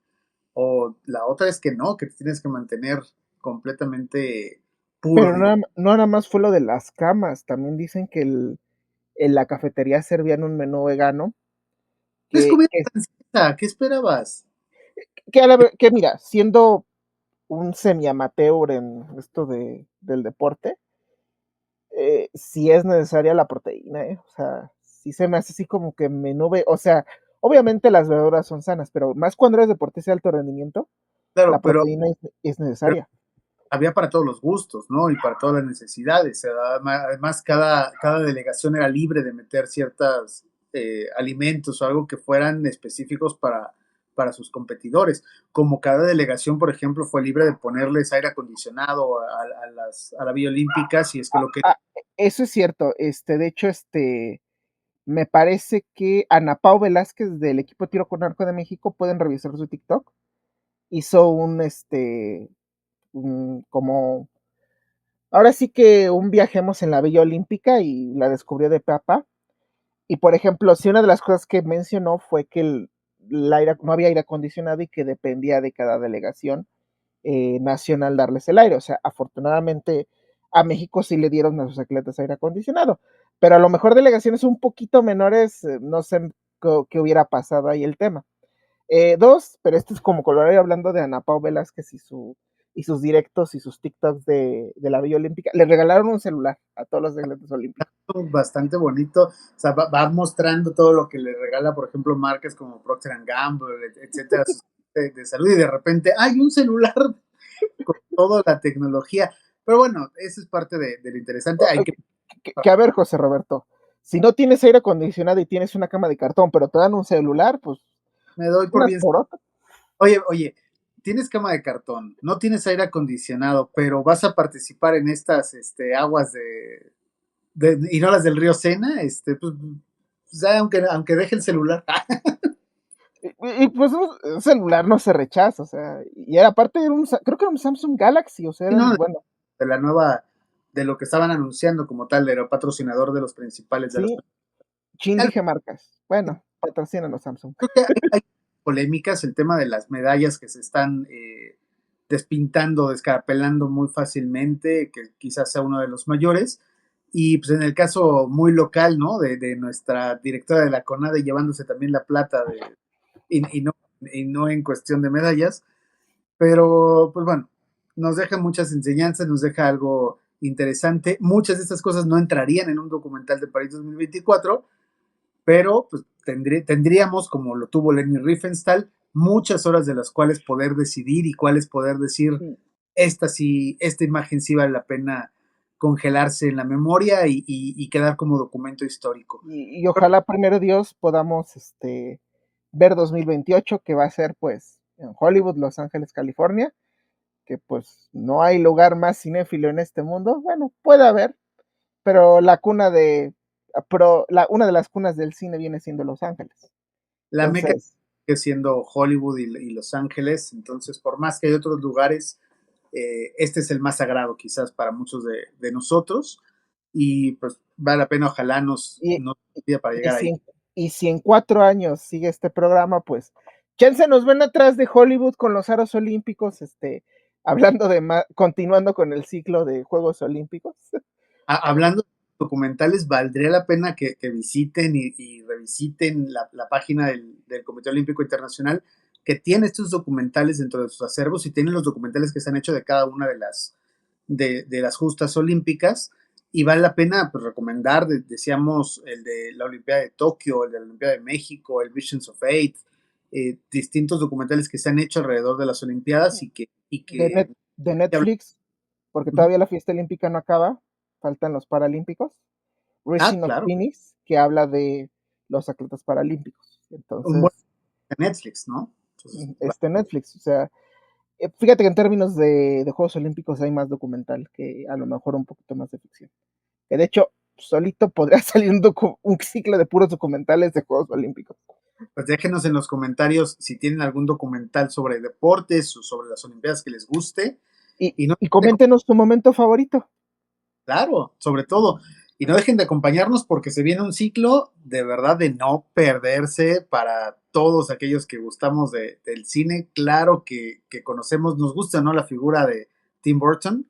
o la otra es que no, que te tienes que mantener completamente puro, Pero digo. no nada más fue lo de las camas, también dicen que en la cafetería servían un menú vegano Es que, comida que, francesa, ¿qué esperabas? que mira, siendo un semi-amateur en esto del deporte, sí es necesaria la proteína, ¿eh? O sea, sí se me hace así como que menú, o sea, obviamente las verduras son sanas, pero más cuando eres deportista de alto rendimiento, la Claro, proteína es pero necesaria. había para todos los gustos, ¿no? Y para todas las necesidades. Además, cada delegación era libre de meter ciertos alimentos o algo que fueran específicos para sus competidores. Como cada delegación, por ejemplo, fue libre de ponerles aire acondicionado a la Vía Olímpica, si es que Ah, lo que... ah, eso es cierto, de hecho, me parece que Ana Pao Velázquez del equipo Tiro con Arco de México, pueden revisar su TikTok, hizo como, ahora sí que un viajemos en la Villa Olímpica y la descubrió de papa. Y por ejemplo, sí, una de las cosas que mencionó fue que no había aire acondicionado y que dependía de cada delegación nacional darles el aire. O sea, afortunadamente a México sí le dieron a sus atletas aire acondicionado, pero a lo mejor delegaciones un poquito menores, no sé qué hubiera pasado ahí el tema. Dos, pero este es como Colorado hablando de Ana Pao Velázquez y sus directos y sus TikToks de la Villa Olímpica. Le regalaron un celular a todos los atletas olímpicos. Bastante bonito, o sea, va mostrando todo lo que le regala, por ejemplo, marcas como Procter Gamble, etcétera, de salud, y de repente hay un celular con toda la tecnología. Pero bueno, eso es parte de lo interesante. Hay que. Que a ver, José Roberto, si no tienes aire acondicionado y tienes una cama de cartón, pero te dan un celular, pues Me doy por unas bien. por otras. Oye, tienes cama de cartón, no tienes aire acondicionado, pero vas a participar en estas aguas y no las del río Sena, pues, aunque deje el celular. Pues un celular no se rechaza, o sea, y era aparte, creo que era un Samsung Galaxy, o sea, Y no, bueno, de la nueva, de lo que estaban anunciando como tal, era patrocinador de los principales de los. sí, chin dije marcas. Bueno, patrocinan los Samsung. Creo que hay polémicas, el tema de las medallas que se están despintando, descarapelando muy fácilmente, que quizás sea uno de los mayores. Y pues en el caso muy local, ¿no? De nuestra directora de la CONADE llevándose también la plata y no en cuestión de medallas. Pero pues bueno, nos deja muchas enseñanzas, nos deja algo interesante. Muchas de estas cosas no entrarían en un documental de París 2024, pero pues tendríamos, como lo tuvo Leni Riefenstahl, muchas horas de las cuales poder decidir y cuáles poder decir, Y, esta imagen sí vale la pena congelarse en la memoria y quedar como documento histórico. y ojalá primero Dios podamos ver 2028, que va a ser pues en Hollywood, Los Ángeles, California, que pues no hay lugar más cinéfilo en este mundo. Bueno, puede haber, pero una de las cunas del cine viene siendo Los Ángeles. La meca Entonces, sigue siendo Hollywood y Los Ángeles, entonces por más que hay otros lugares, este es el más sagrado quizás para muchos de nosotros y pues vale la pena, ojalá y, nos pida para y, llegar ahí. si, y si en 4 años sigue este programa, pues chance nos ven atrás de Hollywood con los aros olímpicos, hablando continuando con el ciclo de Juegos Olímpicos. Hablando de documentales, valdría la pena que visiten y revisiten la página del Comité Olímpico Internacional, que tiene estos documentales dentro de sus acervos y tiene los documentales que se han hecho de cada una de las justas olímpicas. y vale la pena pues, recomendar, decíamos, el de la Olimpiada de Tokio, el de la Olimpiada de México, el Visions of Fate, distintos documentales que se han hecho alrededor de las Olimpiadas de, de Netflix, porque uh -huh. todavía la fiesta olímpica no acaba, faltan los paralímpicos. Rising of Claro. Phoenix, que habla de los atletas paralímpicos. Un Entonces, buen Netflix, ¿no? Entonces, Netflix, o sea, fíjate que en términos de Juegos Olímpicos hay más documental que a lo mejor un poquito más de ficción. Que de hecho, solito podría salir un ciclo de puros documentales de Juegos Olímpicos. Pues déjenos en los comentarios si tienen algún documental sobre deportes o sobre las Olimpiadas que les guste. Y coméntenos su momento favorito. Claro, sobre todo. Y no dejen de acompañarnos porque se viene un ciclo de verdad de no perderse para todos aquellos que gustamos del cine. Claro que conocemos, nos gusta, ¿no? La figura de Tim Burton.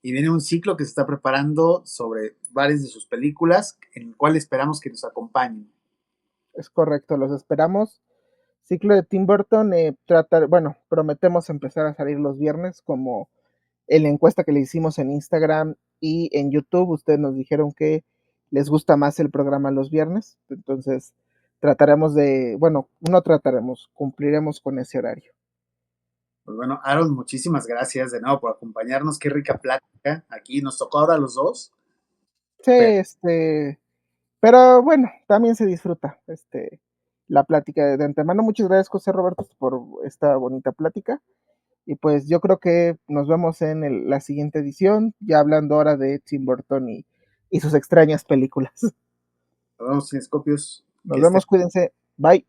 Y viene un ciclo que se está preparando sobre varias de sus películas, en el cual esperamos que nos acompañen. Es correcto, los esperamos. Ciclo de Tim Burton, prometemos empezar a salir los viernes como en la encuesta que le hicimos en Instagram y en YouTube. Ustedes nos dijeron que les gusta más el programa los viernes, entonces cumpliremos con ese horario. Pues bueno, Aaron, muchísimas gracias de nuevo por acompañarnos. Qué rica plática. Aquí nos tocó ahora a los dos. Sí, pero bueno, también se disfruta la plática de antemano. Muchas gracias, José Roberto, por esta bonita plática. Y pues yo creo que nos vemos en la siguiente edición, ya hablando ahora de Tim Burton y sus extrañas películas. Nos vemos, Cinescopios. Nos vemos, cuídense. Bye.